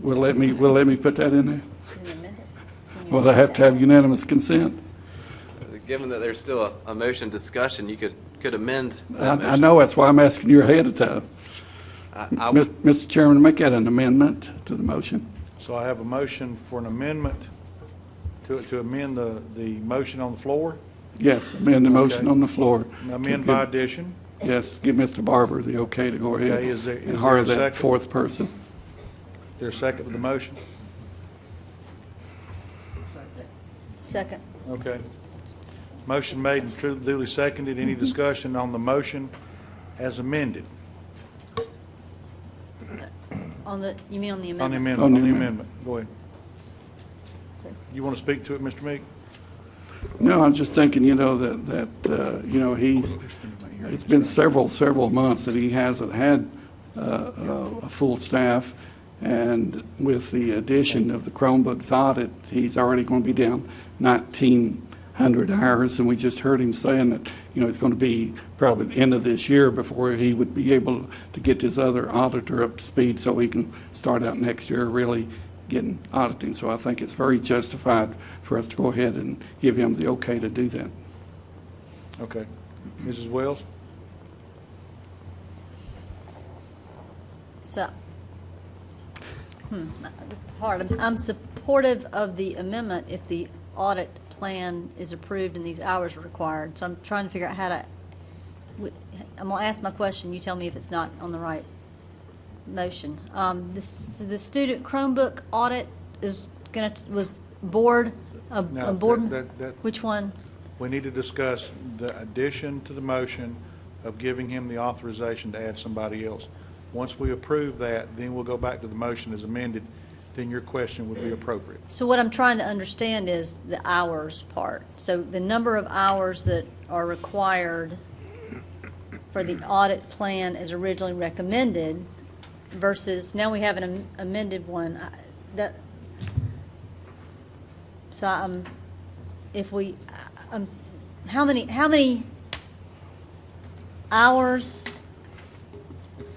will let me put that in there. Well, I have to have unanimous consent. Given that there's still a motion discussion, you could amend that I know, that's why I'm asking you ahead of time. Mr. Chairman, make that an amendment to the motion. So I have a motion for an amendment to amend the motion on the floor. Yes, amend the motion on the floor. Amend by addition. Yes, give Mr. Barber the okay to go ahead Okay, is there and hire a that second? 4th person. Is there a second to the motion? Second. Okay. Motion made and duly seconded. Any discussion on the motion as amended? You mean on the amendment? On the amendment. On the amendment. Go ahead. You want to speak to it, Mr. Meek? No, I'm just thinking, that it's been several months that he hasn't had a full staff, and with the addition of the Chromebooks audit, he's already going to be down 1,900 hours, and we just heard him saying that, it's going to be probably the end of this year before he would be able to get his other auditor up to speed so he can start out next year really getting auditing. So I think it's very justified for us to go ahead and give him the okay to do that. Okay. Mrs. Wells? So, this is hard. I'm supportive of the amendment if the audit plan is approved and these hours are required. So I'm trying to figure out how to, I'm going to ask my question. You tell me if it's not on the right motion. The student Chromebook audit was board, a board, which one? We need to discuss the addition to the motion of giving him the authorization to add somebody else. Once we approve that, then we'll go back to the motion as amended, then your question would be appropriate. So what I'm trying to understand is the hours part. So the number of hours that are required for the audit plan as originally recommended versus now we have an amended one. How many hours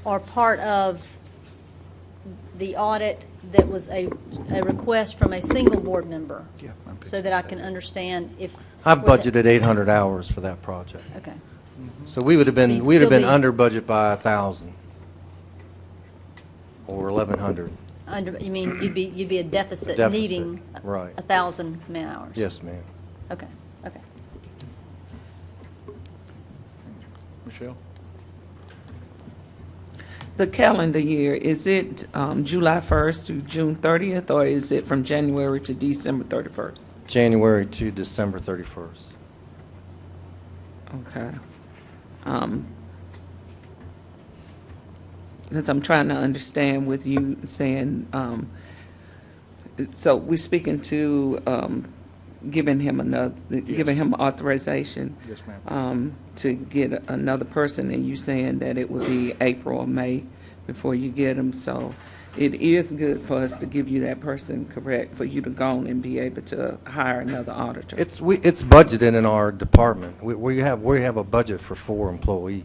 are part of the audit that was a request from a single board member? Yeah, so that I can understand if I budgeted 800 hours for that project. Okay. So we would have been So you'd still be under budget by 1,000 or 1,100. You mean you'd be a deficit, needing right. 1,000 man hours? Yes, ma'am. Okay. Okay. Michelle? The calendar year, is it July 1st to June 30th, or is it from January to December 31st? January to December 31st. Okay. Because I'm trying to understand with you saying, so we're speaking to giving him authorization. Yes, ma'am. To get another person, and you saying that it would be April or May before you get them. So it is good for us to give you that person, correct, for you to go on and be able to hire another auditor. It's budgeted in our department. We have a budget for 4 employees.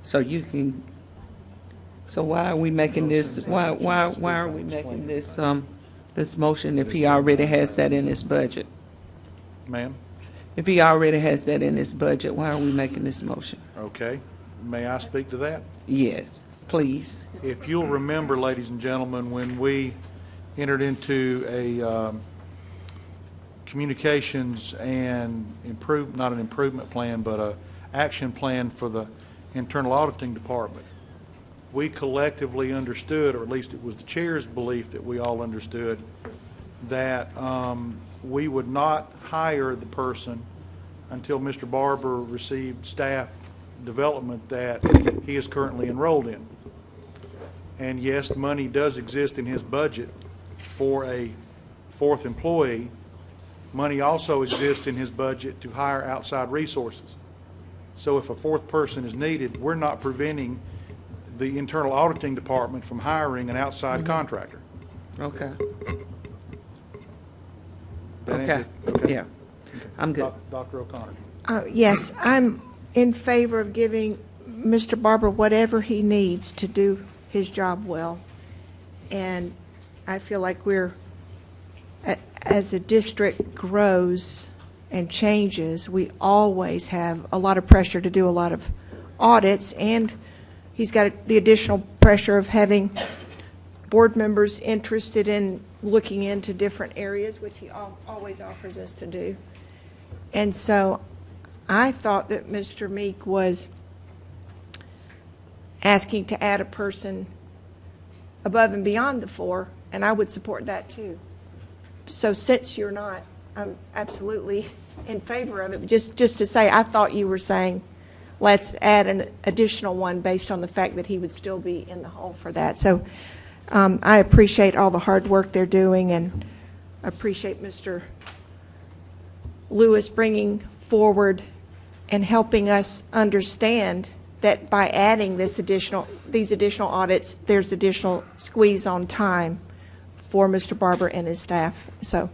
So you can, so why are we making this, why are we making this, this motion if he already has that in his budget? Ma'am? If he already has that in his budget, why are we making this motion? Okay. May I speak to that? Yes, please. If you'll remember, ladies and gentlemen, when we entered into a communications and not an improvement plan, but a action plan for the internal auditing department, we collectively understood, or at least it was the chair's belief that we all understood, that we would not hire the person until Mr. Barber received staff development that he is currently enrolled in. And yes, money does exist in his budget for a 4th employee. Money also exists in his budget to hire outside resources. So if a 4th person is needed, we're not preventing the internal auditing department from hiring an outside contractor. Okay. That Okay. okay? Yeah. I'm good. Dr. O'Connor. Yes, I'm in favor of giving Mr. Barber whatever he needs to do his job well. And I feel like as a district grows and changes, we always have a lot of pressure to do a lot of audits, and he's got the additional pressure of having board members interested in looking into different areas, which he always offers us to do. And so I thought that Mr. Meek was asking to add a person above and beyond the 4, and I would support that too. So since you're not, I'm absolutely in favor of it. But just to say, I thought you were saying let's add an additional one based on the fact that he would still be in the hole for that. So I appreciate all the hard work they're doing, and appreciate Mr. Lewis bringing forward and helping us understand that by adding these additional audits, there's additional squeeze on time for Mr. Barber and his staff. So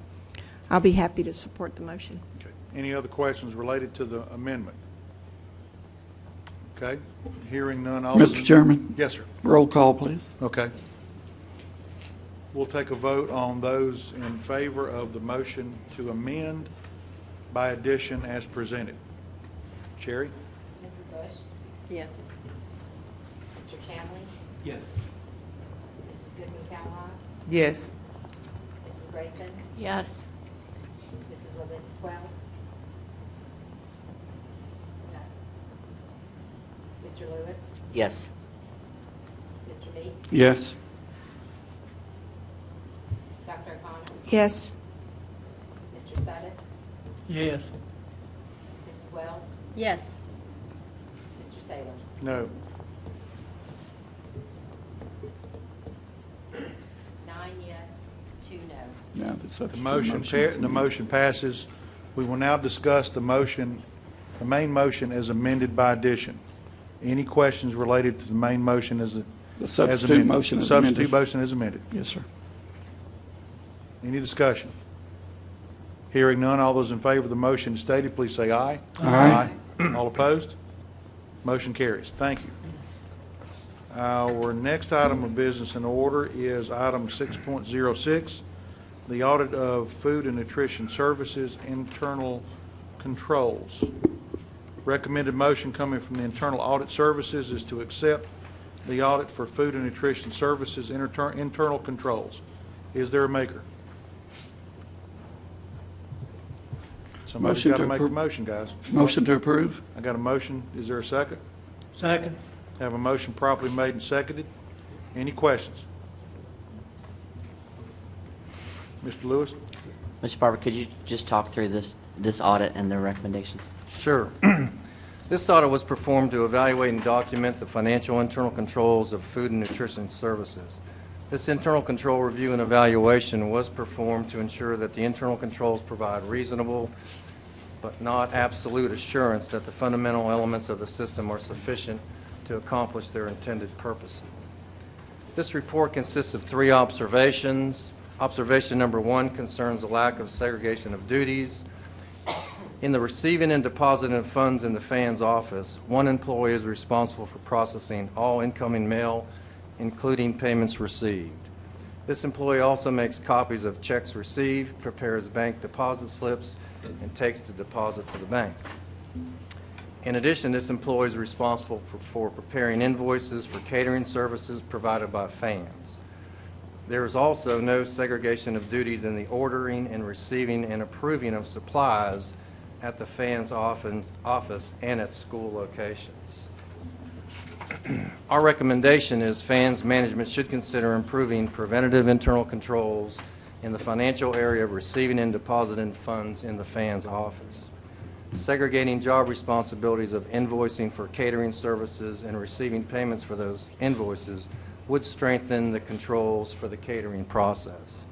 I'll be happy to support the motion. Okay. Any other questions related to the amendment? Okay. Hearing none. All Mr. Chairman? Yes, sir. Roll call, please. Okay. We'll take a vote on those in favor of the motion to amend by addition as presented. Sherry? Mrs. Bush? Yes. Mr. Chamley? Yes. Mrs. Goodman-Callaway? Yes. Mrs. Grayson? Yes. Mrs. Levitt Wells? No. Mr. Lewis? Yes. Mr. Meek? Yes. Dr. O'Connor? Yes. Mr. Sudden? Yes. Mrs. Wells? Yes. Mr. Saylor? No. 9 yes, 2 no. Now, that's up to The motion passes. We will now discuss the motion, the main motion as amended by addition. Any questions related to the main motion as The substitute amended? motion is Substitute amended. motion is amended. Yes, sir. Any discussion? Hearing none, all those in favor of the motion stated, please say aye. Aye. All opposed? Motion carries. Thank you. Our next item of business in order is item 6.06, the audit of food and nutrition services internal controls. Recommended motion coming from the Internal Audit Services is to accept the audit for food and nutrition services internal controls. Is there a maker? Somebody's Motion got to to make a approve. motion, guys. Motion to approve? I got a motion. Is there a second? Second. Have a motion properly made and seconded. Any questions? Mr. Lewis? Mr. Barber, could you just talk through this audit and the recommendations? Sure. This audit was performed to evaluate and document the financial internal controls of food and nutrition services. This internal control review and evaluation was performed to ensure that the internal controls provide reasonable but not absolute assurance that the fundamental elements of the system are sufficient to accomplish their intended purposes. This report consists of 3 observations. Observation number 1 concerns the lack of segregation of duties. In the receiving and depositing of funds in the FAN's office, one employee is responsible for processing all incoming mail, including payments received. This employee also makes copies of checks received, prepares bank deposit slips, and takes the deposit to the bank. In addition, this employee is responsible for preparing invoices for catering services provided by FANS. There is also no segregation of duties in the ordering and receiving and approving of supplies at the FANS office and at school locations. Our recommendation is FANS management should consider improving preventative internal controls in the financial area of receiving and depositing funds in the FANS office. Segregating job responsibilities of invoicing for catering services and receiving payments for those invoices would strengthen the controls for the catering process.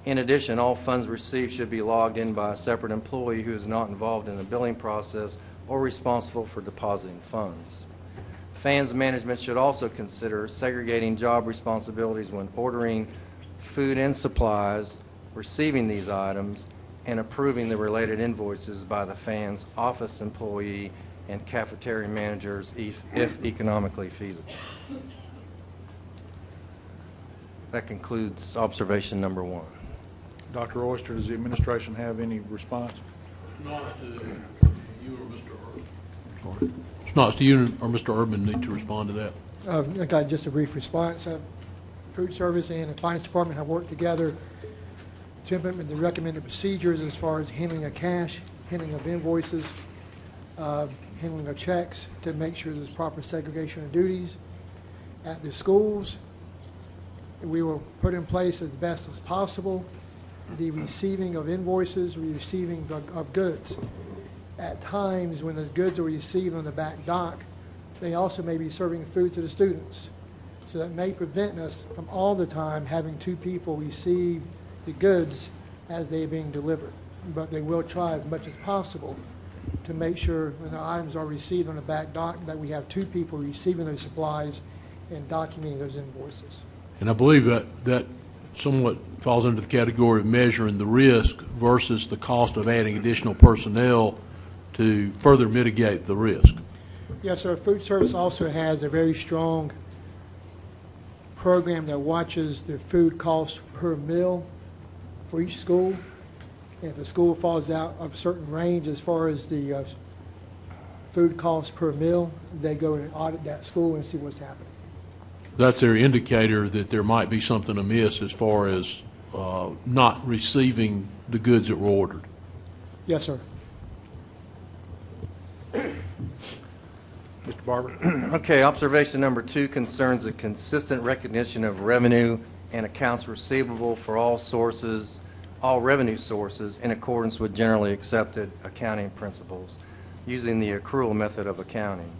In addition, all funds received should be logged in by a separate employee who is not involved in the billing process or responsible for depositing funds. FANS management should also consider segregating job responsibilities when ordering food and supplies, receiving these items, and approving the related invoices by the FANS office employee and cafeteria managers if economically feasible. That concludes observation number 1. Dr. Oyster, does the administration have any response? Not to you or Mr. Urban. Sorry. It's not to you or Mr. Urban need to respond to that. I got just a brief response. Food service and the finance department have worked together to implement the recommended procedures as far as handling of cash, handling of invoices, handling of checks to make sure there's proper segregation of duties at the schools. We will put in place as best as possible the receiving of invoices, receiving of goods. At times when those goods are received on the back dock, they also may be serving food to the students. So that may prevent us from all the time having 2 people receive the goods as they are being delivered. But they will try as much as possible to make sure when the items are received on the back dock that we have 2 people receiving those supplies and documenting those invoices. And I believe that somewhat falls under the category of measuring the risk versus the cost of adding additional personnel to further mitigate the risk. Yes, sir. Food service also has a very strong program that watches the food cost per meal for each school. And if a school falls out of a certain range as far as the food cost per meal, they go and audit that school and see what's happening. That's their indicator that there might be something amiss as far as not receiving the goods that were ordered. Yes, sir. Mr. Barber. Okay, observation number 2 concerns the consistent recognition of revenue and accounts receivable for all revenue sources in accordance with generally accepted accounting principles using the accrual method of accounting.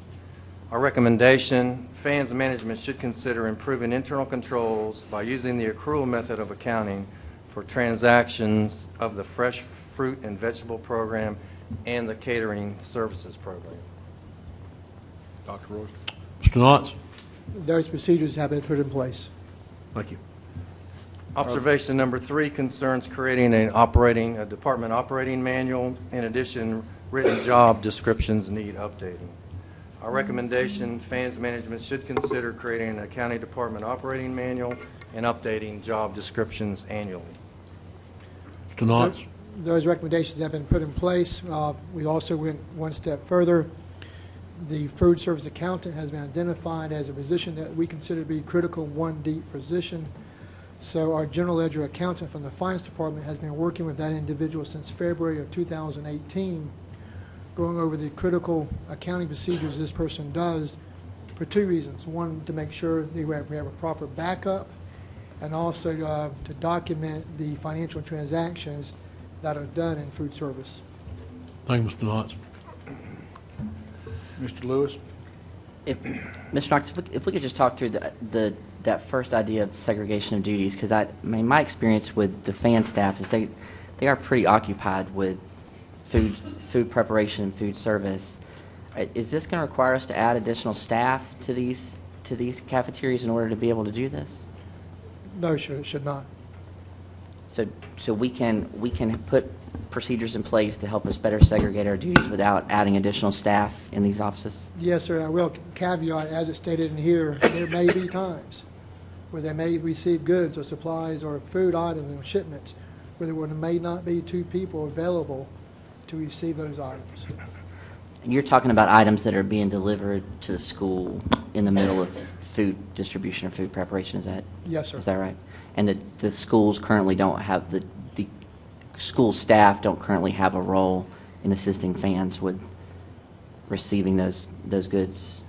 Our recommendation, FANS management should consider improving internal controls by using the accrual method of accounting for transactions of the fresh fruit and vegetable program and the catering services program. Dr. Royce. Mr. Knotts. Those procedures have been put in place. Thank you. Observation number 3 concerns creating a department operating manual. In addition, written job descriptions need updating. Our recommendation, FANS management should consider creating an accounting department operating manual and updating job descriptions annually. Mr. Knotts. Those recommendations have been put in place. We also went one step further. The food service accountant has been identified as a position that we consider to be critical 1D position. So our general ledger accountant from the finance department has been working with that individual since February of 2018, going over the critical accounting procedures this person does for 2 reasons. One, to make sure that we have a proper backup, and also to document the financial transactions that are done in food service. Thank you, Mr. Knotts. Mr. Lewis. Mr. Knox, if we could just talk through that first idea of segregation of duties, because my experience with the FAN staff is they are pretty occupied with food preparation and food service. Is this going to require us to add additional staff to these to these cafeterias in order to be able to do this? No, it should not. So we can put procedures in place to help us better segregate our duties without adding additional staff in these offices? Yes, sir. I will caveat, as it's stated in here, there may be times where they may receive goods or supplies or food items and shipments where there may not be 2 people available to receive those items. And you're talking about items that are being delivered to the school in the middle of food distribution or food preparation, is that? Yes, sir. Is that right? And the schools currently don't have, the school staff don't currently have a role in assisting fans with receiving those goods?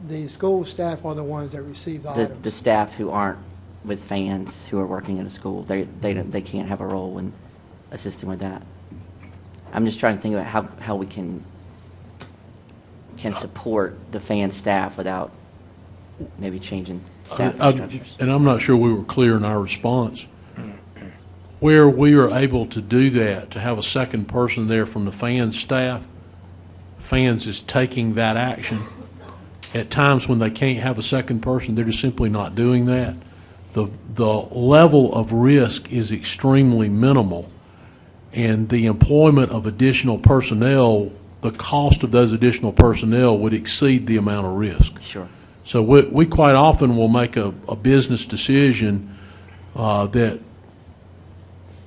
The school staff are the ones that receive the items. The staff who aren't with fans who are working at a school, they can't have a role in assisting with that. I'm just trying to think about how we can support the fan staff without maybe changing staff structures. And I'm not sure we were clear in our response. Where we are able to do that, to have a second person there from the fans staff, fans is taking that action. At times when they can't have a second person, they're just simply not doing that. The level of risk is extremely minimal, and the employment of additional personnel, the cost of those additional personnel would exceed the amount of risk. Sure. So we quite often will make a business decision that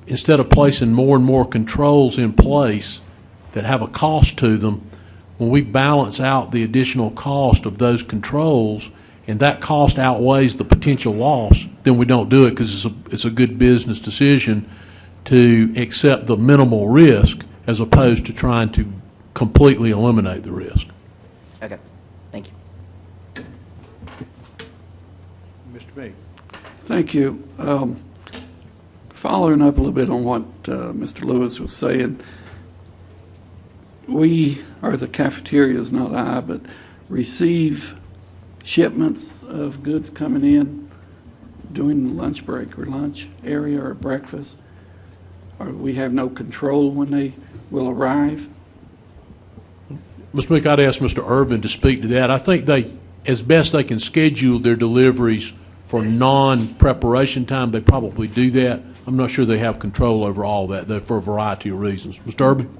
instead of placing more and more controls in place that have a cost to them, when we balance out the additional cost of those controls and that cost outweighs the potential loss, then we don't do it because it's a good business decision to accept the minimal risk as opposed to trying to completely eliminate the risk. Okay. Thank you. Mr. Meek. Thank you. Following up a little bit on what Mr. Lewis was saying, we, or the cafeterias, not I, but receive shipments of goods coming in during lunch break or lunch area or breakfast, or we have no control when they will arrive. Mr. Meek, I'd ask Mr. Urban to speak to that. I think they, as best they can schedule their deliveries for non-preparation time, they probably do that. I'm not sure they have control over all that, though, for a variety of reasons. Mr. Urban?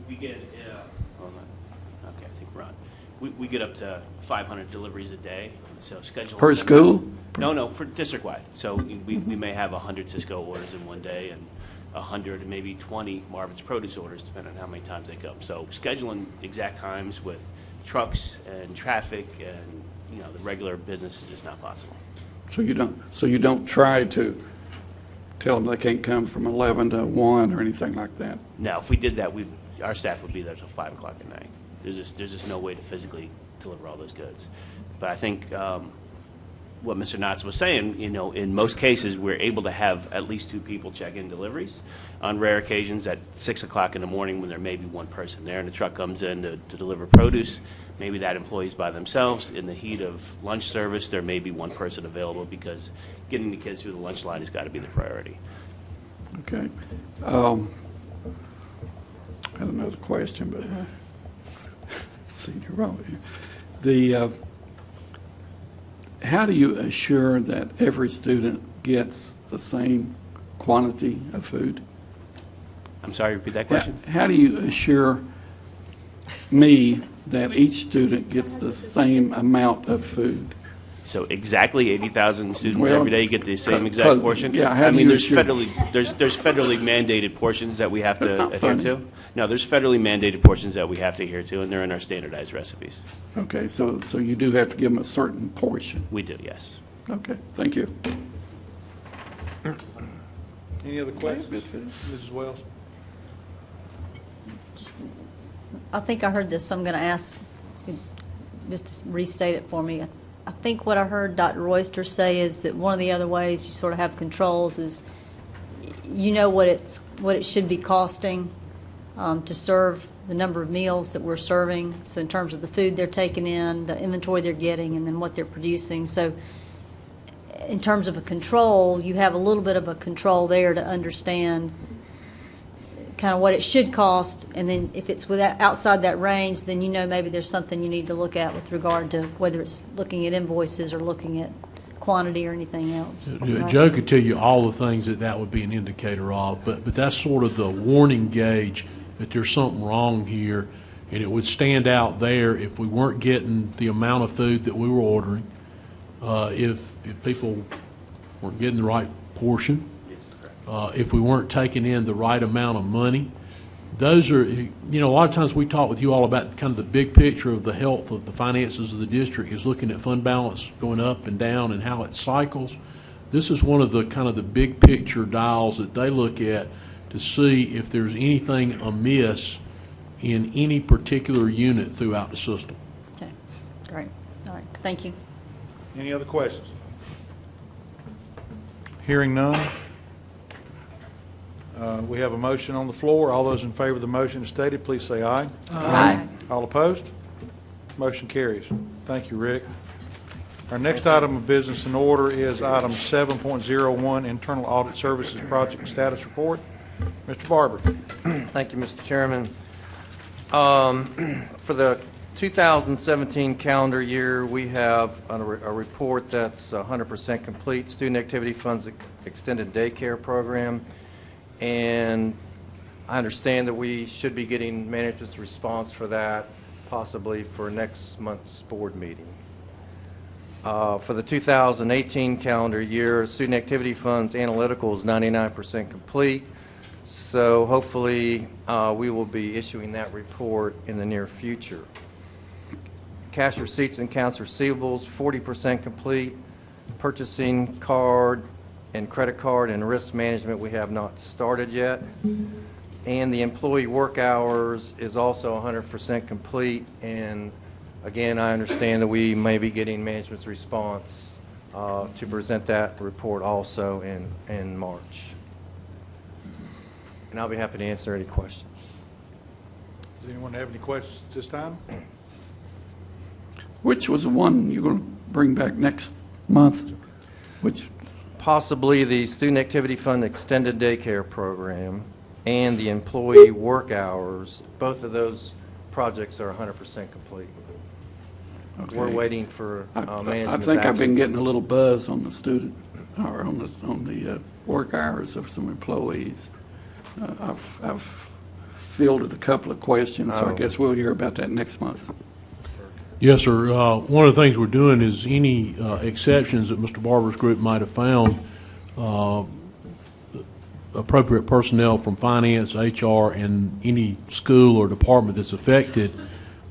We get, okay, I think we're on. We get up to 500 deliveries a day, so scheduling Per them school? out- No, for district-wide. So we may have 100 Cisco orders in one day and 100 and maybe 20 Marvin's Produce orders, depending on how many times they come. So scheduling exact times with trucks and traffic and, the regular business is just not possible. So you don't try to tell them they can't come from 11 to 1 or anything like that? Now, if we did that, our staff would be there till 5 o'clock at night. There's just no way to physically deliver all those goods. But I think what Mr. Knotts was saying, in most cases, we're able to have at least 2 people check in deliveries. On rare occasions, at 6 o'clock in the morning, when there may be one person there and the truck comes in to deliver produce, maybe that employee's by themselves. In the heat of lunch service, there may be one person available because getting the kids through the lunch line has got to be the priority. Okay. I have another question, but senior wrong here. How do you assure that every student gets the same quantity of food? I'm sorry, repeat that question. How do you assure me that each student gets the same amount of food? So exactly 80,000 students Well, every day get the same exact portion? yeah, how I do mean, you there's assure- federally mandated portions that we have That's to not adhere funny. to. No, there's federally mandated portions that we have to adhere to, and they're in our standardized recipes. Okay, so you do have to give them a certain portion. We do, yes. Okay, thank you. Any other questions? Mrs. Wells? I think I heard this, so I'm going to ask, just to restate it for me. I think what I heard Dr. Royster say is that one of the other ways you sort of have controls is what it should be costing to serve the number of meals that we're serving. So in terms of the food they're taking in, the inventory they're getting, and then what they're producing. So in terms of a control, you have a little bit of a control there to understand kind of what it should cost, and then if it's outside that range, then you know maybe there's something you need to look at with regard to whether it's looking at invoices or looking at quantity or anything else. Right? Joe could tell you all the things that would be an indicator of, but that's sort of the warning gauge that there's something wrong here, and it would stand out there if we weren't getting the amount of food that we were ordering, if people weren't getting the right portion, if we weren't taking in the right amount of money. Those are, a lot of times we talk with you all about kind of the big picture of the health of the finances of the district is looking at fund balance going up and down and how it cycles. This is one of the kind of the big picture dials that they look at to see if there's anything amiss in any particular unit throughout the system. Okay, great. All right, thank you. Any other questions? Hearing none. We have a motion on the floor. All those in favor of the motion as stated, please say aye. Aye. All opposed? Motion carries. Thank you, Rick. Our next item of business in order is item 7.01, Internal Audit Services Project Status Report. Mr. Barber. Thank you, Mr. Chairman. For the 2017 calendar year, we have a report that's 100% complete, Student Activity Funds Extended Daycare Program. And I understand that we should be getting management's response for that, possibly for next month's board meeting. For the 2018 calendar year, Student Activity Funds Analytical is 99% complete. So hopefully we will be issuing that report in the near future. Cash receipts and accounts receivables, 40% complete. Purchasing card and credit card and risk management we have not started yet. And the employee work hours is also 100% complete. And again, I understand that we may be getting management's response to present that report also in March. And I'll be happy to answer any questions. Does anyone have any questions at this time? Which was the one you're going to bring back next month? Which? Possibly the Student Activity Fund Extended Daycare Program and the employee work hours. Both of those projects are 100% complete. Okay. We're waiting for management's I think action. I've been getting a little buzz on the student or on the work hours of some employees. I've fielded a couple of questions, so I guess we'll hear about that next month. Yes, sir. One of the things we're doing is any exceptions that Mr. Barber's group might have found, appropriate personnel from finance, HR, and any school or department that's affected,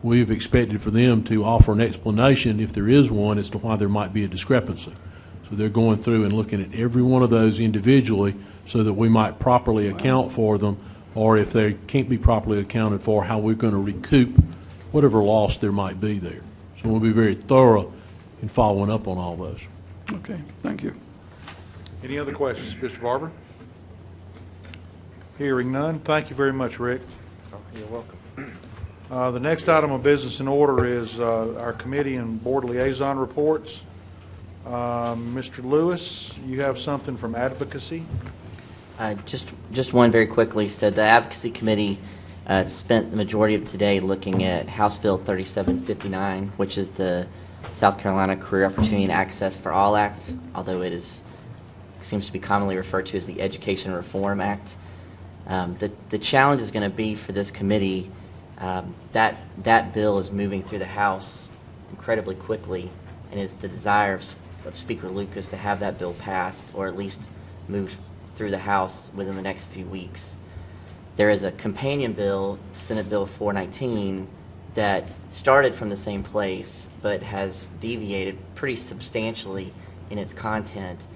we've expected for them to offer an explanation, if there is one, as to why there might be a discrepancy. So they're going through and looking at every one of those individually so that we might properly account for them, or if they can't be properly accounted for, how we're going to recoup whatever loss there might be there. So we'll be very thorough in following up on all those. Okay, thank you. Any other questions, Mr. Barber? Hearing none. Thank you very much, Rick. You're welcome. The next item of business in order is our committee and board liaison reports. Mr. Lewis, you have something from advocacy? Just one very quickly. So the advocacy committee spent the majority of today looking at House Bill 3759, which is the South Carolina Career Opportunity and Access for All Act, although it seems to be commonly referred to as the Education Reform Act. The challenge is going to be for this committee that bill is moving through the House incredibly quickly, and it's the desire of Speaker Lucas to have that bill passed, or at least moved through the House within the next few weeks. There is a companion bill, Senate Bill 419, that started from the same place but has deviated pretty substantially in its content.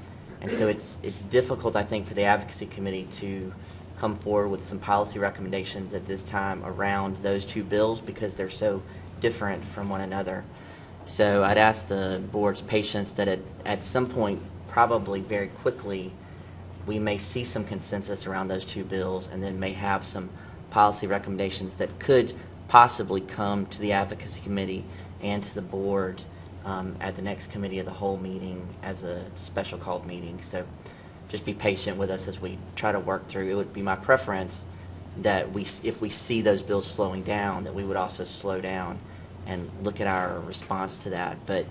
And so it's difficult, I think, for the advocacy committee to come forward with some policy recommendations at this time around those two bills because they're so different from one another. So I'd ask the board's patience that at some point, probably very quickly, we may see some consensus around those two bills and then may have some policy recommendations that could possibly come to the advocacy committee and to the board at the next committee of the whole meeting as a special called meeting. So just be patient with us as we try to work through. It would be my preference that if we see those bills slowing down, that we would also slow down and look at our response to that. But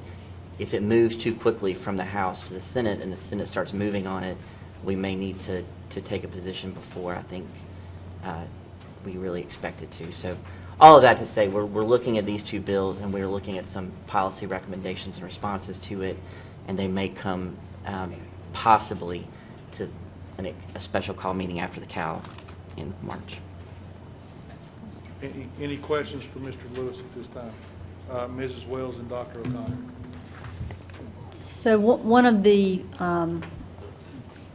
if it moves too quickly from the House to the Senate and the Senate starts moving on it, we may need to take a position before I think we really expect it to. So all of that to say, we're looking at these two bills and we're looking at some policy recommendations and responses to it, and they may come possibly to a special call meeting after the CAL in March. Any questions for Mr. Lewis at this time? Mrs. Wells and Dr. O'Connor. So one of the,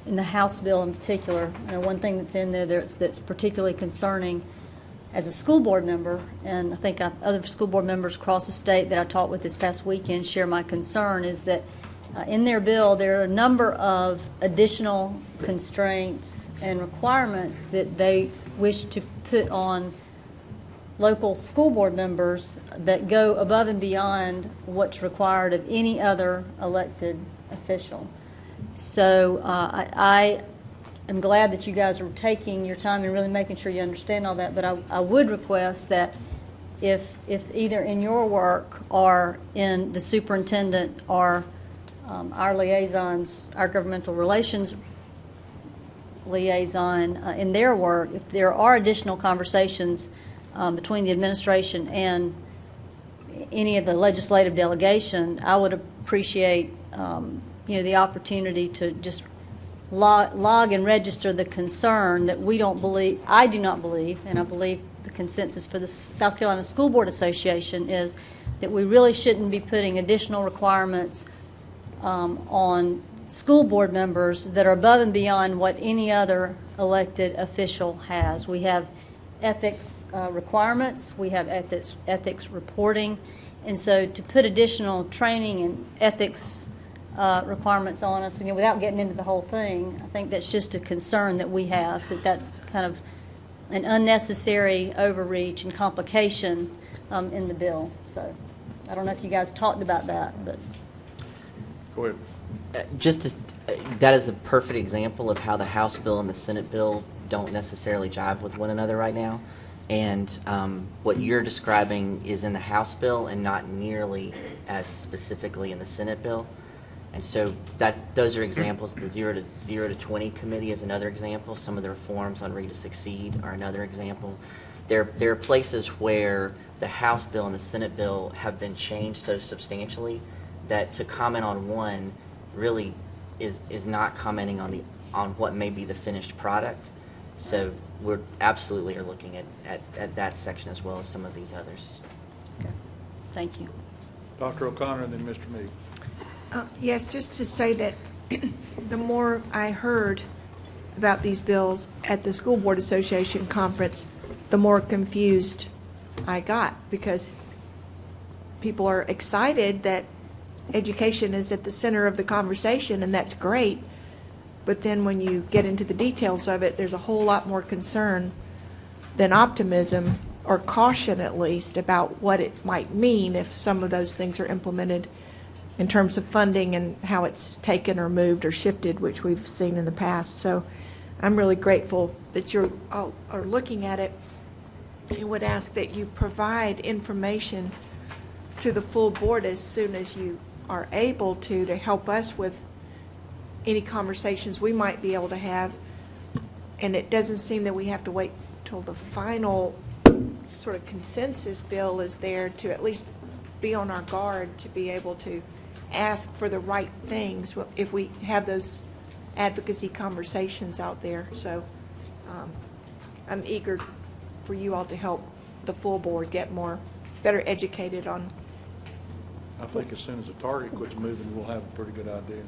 in the House bill in particular, one thing that's in there that's particularly concerning as a school board member, and I think other school board members across the state that I talked with this past weekend share my concern, is that in their bill there are a number of additional constraints and requirements that they wish to put on local school board members that go above and beyond what's required of any other elected official. So I am glad that you guys are taking your time and really making sure you understand all that, but I would request that if either in your work or in the superintendent or our liaisons, our governmental relations liaison in their work, if there are additional conversations between the administration and any of the legislative delegation, I would appreciate the opportunity to just log and register the concern that I do not believe, and I believe the consensus for the South Carolina School Board Association is that we really shouldn't be putting additional requirements on school board members that are above and beyond what any other elected official has. We have ethics requirements, we have ethics reporting, and so to put additional training and ethics requirements on us, without getting into the whole thing, I think that's just a concern that we have, that's kind of an unnecessary overreach and complication in the bill. So I don't know if you guys talked about that, but go ahead. That is a perfect example of how the House bill and the Senate bill don't necessarily jive with one another right now. And what you're describing is in the House bill and not nearly as specifically in the Senate bill. And so those are examples. The 0 to 20 committee is another example. Some of the reforms on Read to Succeed are another example. There are places where the House bill and the Senate bill have been changed so substantially that to comment on one really is not commenting on what may be the finished product. So we're absolutely are looking at that section as well as some of these others. Okay. Thank you. Dr. O'Connor and then Mr. Meade. Yes, just to say that the more I heard about these bills at the School Board Association conference, the more confused I got, because people are excited that education is at the center of the conversation, and that's great. But then when you get into the details of it, there's a whole lot more concern than optimism, or caution at least, about what it might mean if some of those things are implemented in terms of funding and how it's taken or moved or shifted, which we've seen in the past. So I'm really grateful that you are looking at it. I would ask that you provide information to the full board as soon as you are able to help us with any conversations we might be able to have. And it doesn't seem that we have to wait till the final sort of consensus bill is there to at least be on our guard to be able to ask for the right things if we have those advocacy conversations out there. So I'm eager for you all to help the full board get better educated on. I think as soon as the target quits moving, we'll have a pretty good idea.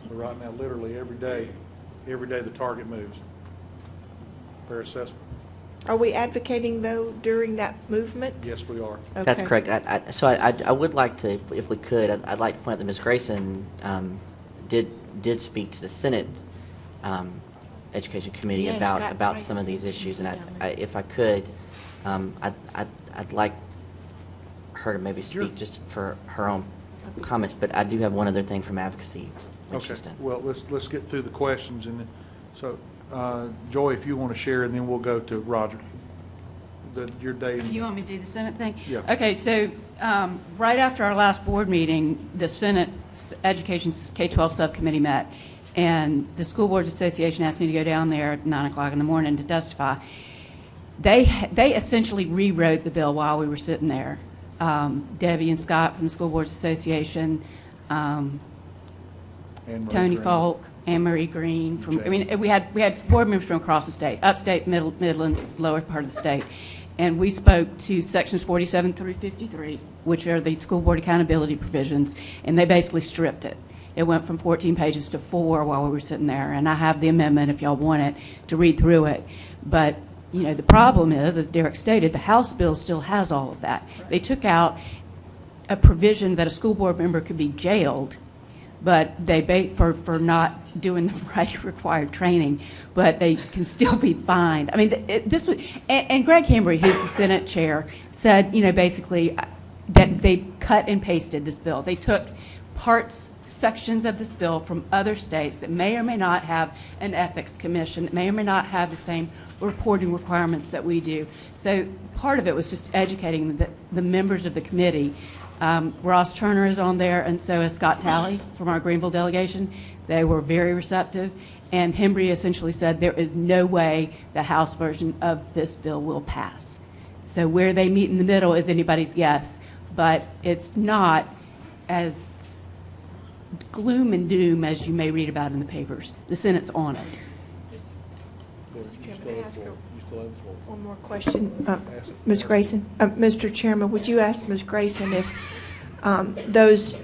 But right now, literally every day the target moves. Fair assessment. Are we advocating, though, during that movement? Yes, we are. Okay. That's correct. I would like to, if we could, I'd like to point out that Ms. Grayson did speak to the Senate Education Committee Yes, about some of these issues, and if I could, I'd like her to maybe speak just for her own comments. But I do have one other thing from advocacy. Okay. Well, let's get through the questions, and so Joy, if you want to share, and then we'll go to Roger. Your day. You want me to do the Senate thing? Yeah. Okay, so right after our last board meeting, the Senate Education K-12 Subcommittee met, and the School Boards Association asked me to go down there at 9 o'clock in the morning to testify. They essentially rewrote the bill while we were sitting there. Debbie and Scott from the School Boards Association, Tony Falk, Anne Marie Green from. I mean, we had board members from across the state, upstate, Midlands, lower part of the state, and we spoke to sections 47 through 53, which are the school board accountability provisions, and they basically stripped it. It went from 14 pages to 4 while we were sitting there, and I have the amendment if y'all want it to read through it. But you know, the problem is, as Derek stated, the House bill still has all of that. They took out a provision that a school board member could be jailed, but they for not doing the right required training, but they can still be fined. I mean, this was, and Greg Hembry, who's the Senate chair, said, you know, basically that they cut and pasted this bill. They took sections of this bill from other states that may or may not have an ethics commission, that may or may not have the same reporting requirements that we do. So part of it was just educating the members of the committee. Ross Turner is on there, and so is Scott Talley from our Greenville delegation. They were very receptive, and Hembry essentially said there is no way the House version of this bill will pass. So where they meet in the middle is anybody's guess, but it's not as gloom and doom as you may read about in the papers. The Senate's on it. Mr. Chairman, may I ask one more question? Ms. Grayson, Mr. Chairman, would you ask Ms. Grayson if those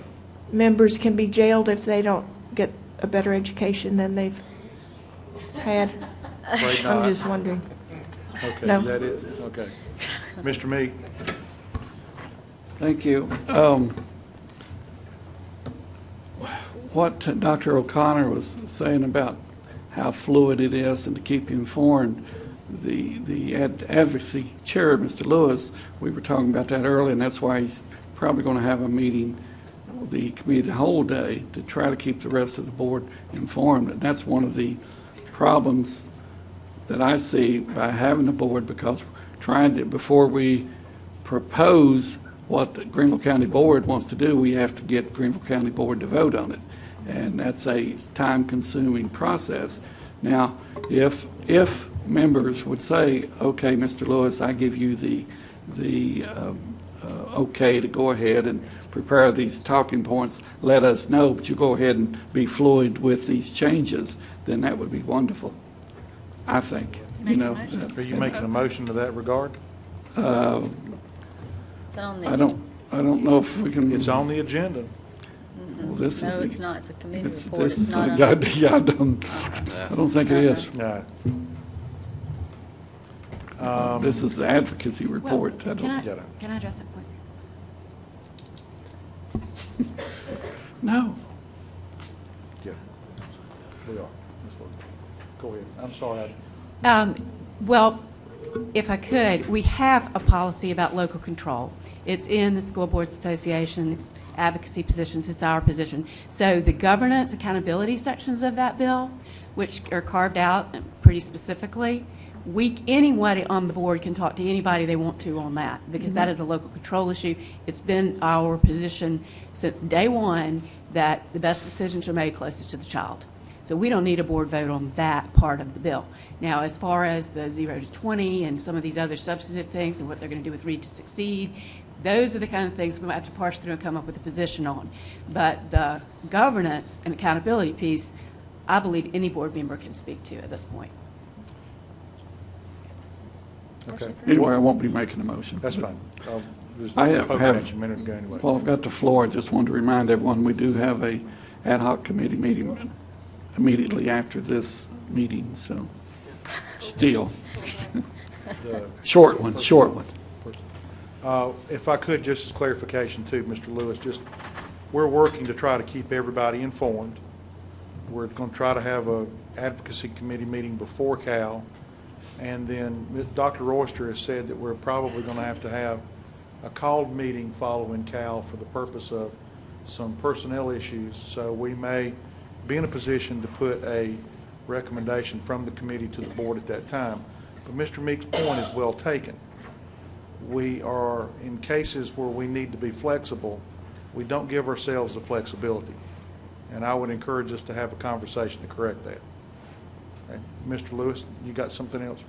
members can be jailed if they don't get a better education than they've had? I'm just wondering. Okay, No? that is, okay. Mr. Meek. Thank you. What Dr. O'Connor was saying about how fluid it is and to keep you informed, the advocacy chair, Mr. Lewis, we were talking about that earlier, and that's why he's probably going to have a meeting, the committee the whole day, to try to keep the rest of the board informed. And that's one of the problems that I see by having the board, because trying to, before we propose what the Greenville County Board wants to do, we have to get Greenville County Board to vote on it. And that's a time-consuming process. Now, if members would say, okay, Mr. Lewis, I give you the okay to go ahead and prepare these talking points, let us know, but you go ahead and be fluid with these changes, then that would be wonderful, I think. You know, are you making a motion to that regard? Is that on the I don't know if we can. It's on the agenda. Well, this no, is it's not. It's a committee it's, report. this It's not I don't think it is. No. This is the advocacy report. Well, can I address that point? No. Yeah, we are. Go ahead. I'm sorry. Well, if I could, we have a policy about local control. It's in the School Boards Association's advocacy positions. It's our position. So the governance, accountability sections of that bill, which are carved out pretty specifically, anybody on the board can talk to anybody they want to on that, because that is a local control issue. It's been our position since day one that the best decisions are made closest to the child. So we don't need a board vote on that part of the bill. Now, as far as the 0 to 20 and some of these other substantive things and what they're going to do with Read to Succeed, those are the kind of things we might have to parse through and come up with a position on. But the governance and accountability piece, I believe any board member can speak to at this point. Okay. Anyway, I won't be making a motion. That's fine. I have, a minute ago anyway. Well, I've got the floor. I just wanted to remind everyone we do have a ad hoc committee meeting immediately after this meeting, so still. Short one. If I could, just as clarification too, Mr. Lewis, we're working to try to keep everybody informed. We're going to try to have a advocacy committee meeting before Cal, and then Dr. Royster has said that we're probably going to have a called meeting following Cal for the purpose of some personnel issues. So we may be in a position to put a recommendation from the committee to the board at that time. But Mr. Meek's point is well taken. We are, in cases where we need to be flexible, we don't give ourselves the flexibility. And I would encourage us to have a conversation to correct that. Okay. Mr. Lewis, you got something else?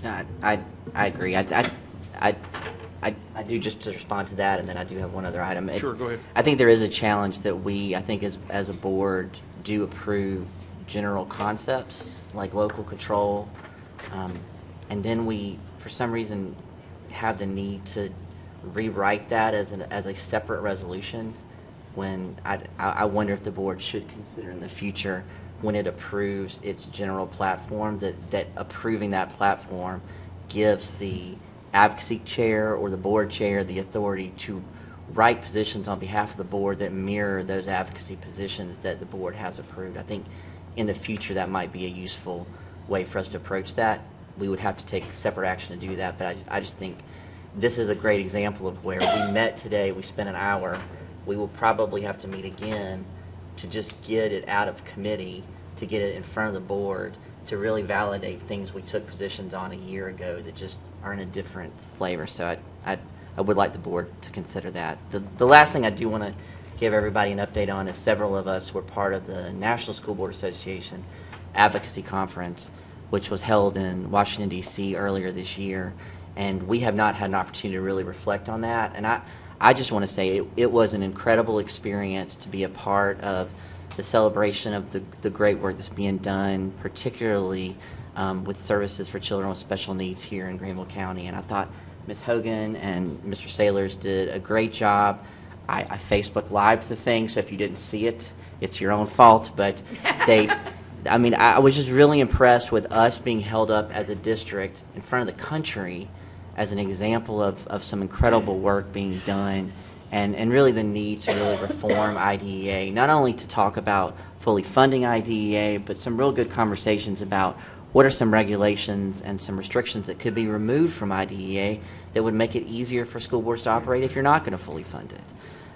No, I agree. I do, just to respond to that, and then I do have one other item. Sure, go ahead. I think there is a challenge that we, I think as a board, do approve general concepts like local control, and then we, for some reason, have the need to rewrite that as a separate resolution, when I wonder if the board should consider in the future, when it approves its general platform, that approving that platform gives the advocacy chair or the board chair the authority to write positions on behalf of the board that mirror those advocacy positions that the board has approved. I think in the future that might be a useful way for us to approach that. We would have to take separate action to do that, but I just think this is a great example of where we met today, we spent an hour, we will probably have to meet again to just get it out of committee, to get it in front of the board, to really validate things we took positions on a year ago that just are in a different flavor. So I would like the board to consider that. The last thing I do want to give everybody an update on is several of us were part of the National School Board Association Advocacy Conference, which was held in Washington, D.C. earlier this year. And we have not had an opportunity to really reflect on that. And I just want to say it was an incredible experience to be a part of the celebration of the great work that's being done, particularly with services for children with special needs here in Greenville County. And I thought Ms. Hogan and Mr. Sailors did a great job. I Facebook Lived the thing, so if you didn't see it, it's your own fault. But I mean, I was just really impressed with us being held up as a district in front of the country as an example of some incredible work being done, and really the need to really reform IDEA, not only to talk about fully funding IDEA, but some real good conversations about what are some regulations and some restrictions that could be removed from IDEA that would make it easier for school boards to operate if you're not going to fully fund it.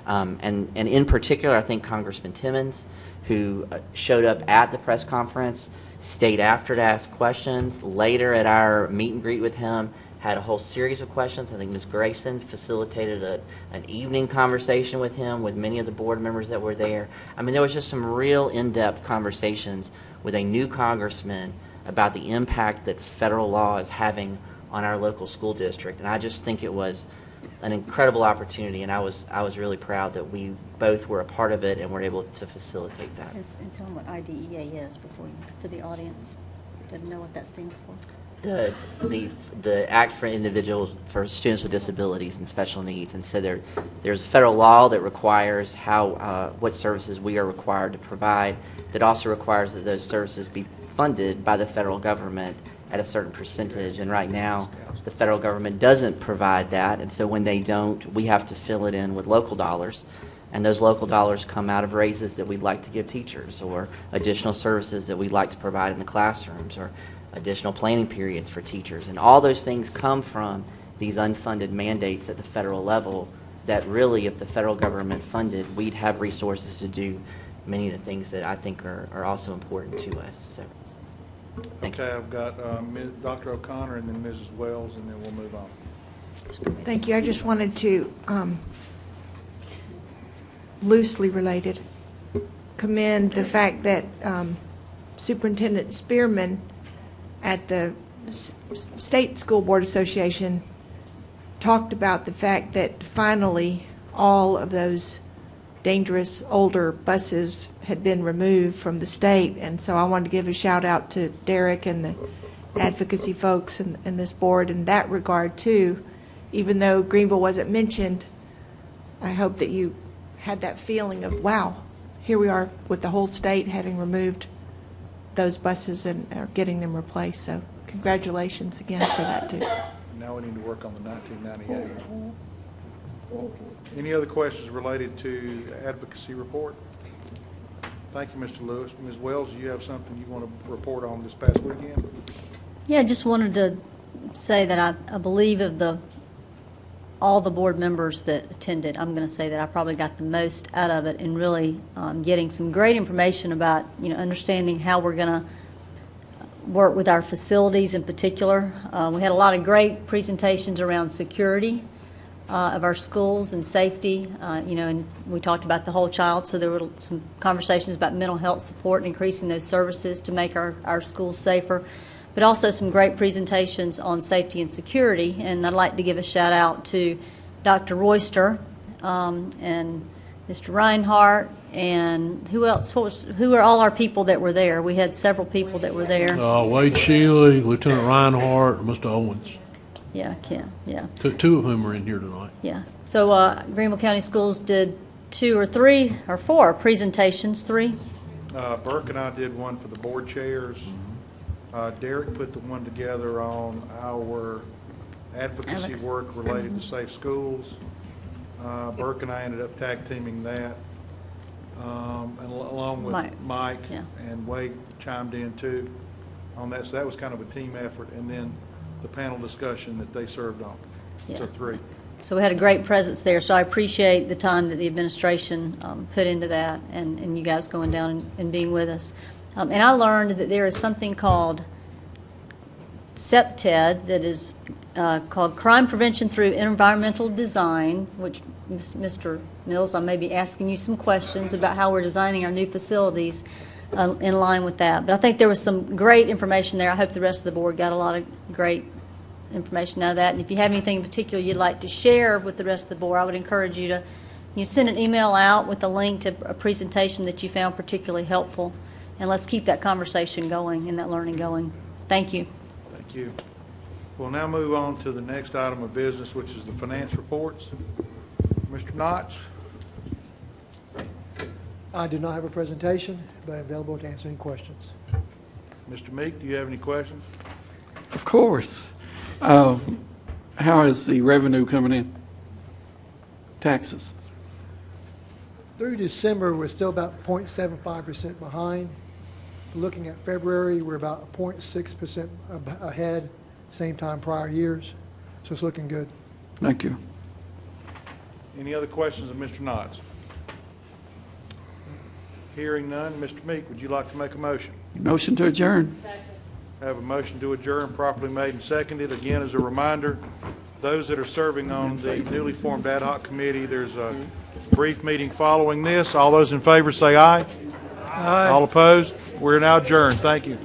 And in particular, I think Congressman Timmons, who showed up at the press conference, stayed after to ask questions. Later at our meet and greet with him, had a whole series of questions. I think Ms. Grayson facilitated an evening conversation with him, with many of the board members that were there. I mean, there was just some real in-depth conversations with a new congressman about the impact that federal law is having on our local school district. And I just think it was an incredible opportunity, and I was really proud that we both were a part of it and were able to facilitate that. And tell them what IDEA is for the audience doesn't know what that stands for. The Act for Students with Disabilities and Special Needs, and so there's a federal law that requires what services we are required to provide, that also requires that those services be funded by the federal government at a certain percentage, and right now the federal government doesn't provide that, and so when they don't, we have to fill it in with local dollars, and those local dollars come out of raises that we'd like to give teachers, or additional services that we'd like to provide in the classrooms, or additional planning periods for teachers. And all those things come from these unfunded mandates at the federal level that really, if the federal government funded, we'd have resources to do many of the things that I think are also important to us. So, thank you. I've got Dr. O'Connor and then Mrs. Wells, and then we'll move on. Thank you. I just wanted to, loosely related, commend the fact that Superintendent Spearman at the State School Board Association talked about the fact that finally all of those dangerous older buses had been removed from the state. And so I wanted to give a shout out to Derek and the advocacy folks and this board in that regard too. Even though Greenville wasn't mentioned, I hope that you had that feeling of, wow, here we are with the whole state having removed those buses and are getting them replaced. So congratulations again for that too. Now we need to work on the 1998. Any other questions related to the advocacy report? Thank you, Mr. Lewis. Ms. Wells, do you have something you want to report on this past weekend? Yeah, I just wanted to say that I believe of all the board members that attended. I'm going to say that I probably got the most out of it, and really getting some great information about, understanding how we're going to work with our facilities in particular. We had a lot of great presentations around security of our schools and safety, and we talked about the whole child, so there were some conversations about mental health support and increasing those services to make our schools safer, but also some great presentations on safety and security. And I'd like to give a shout out to Dr. Royster and Mr. Reinhardt, and who else? Who are all our people that were there? We had several people that were there. Wade Shealy, Lieutenant Reinhardt, and Mr. Owens. Yeah, Ken, yeah. Two of whom are in here tonight. Yeah. So Greenville County Schools did 2 or 3 or 4 presentations. 3. Burke and I did one for the board chairs. Derek put the one together on our advocacy work related to safe schools. Burke and I ended up tag teaming that, and along with Mike and Wade chimed in too on that. So that was kind of a team effort, and then the panel discussion that they served on. Yeah. So 3. So we had a great presence there. So I appreciate the time that the administration put into that, and you guys going down and being with us. And I learned that there is something called CPTED that is called Crime Prevention Through Environmental Design, which, Mr. Mills, I may be asking you some questions about how we're designing our new facilities in line with that. But I think there was some great information there. I hope the rest of the board got a lot of great information out of that. And if you have anything in particular you'd like to share with the rest of the board, I would encourage you to send an email out with a link to a presentation that you found particularly helpful. And let's keep that conversation going and that learning going. Thank you. Thank you. We'll now move on to the next item of business, which is the finance reports. Mr. Knotts. I do not have a presentation, but I'm available to answer any questions. Mr. Meek, do you have any questions? Of course. How is the revenue coming in? Taxes. Through December, we're still about 0.75% behind. Looking at February, we're about 0.6% ahead, same time prior years. So it's looking good. Thank you. Any other questions of Mr. Knotts? Hearing none, Mr. Meek, would you like to make a motion? Motion to adjourn. I have a motion to adjourn properly made and seconded. Again, as a reminder, those that are serving on the newly formed ad hoc committee, there's a brief meeting following this. All those in favor say aye. Aye. All opposed? We're now adjourned. Thank you.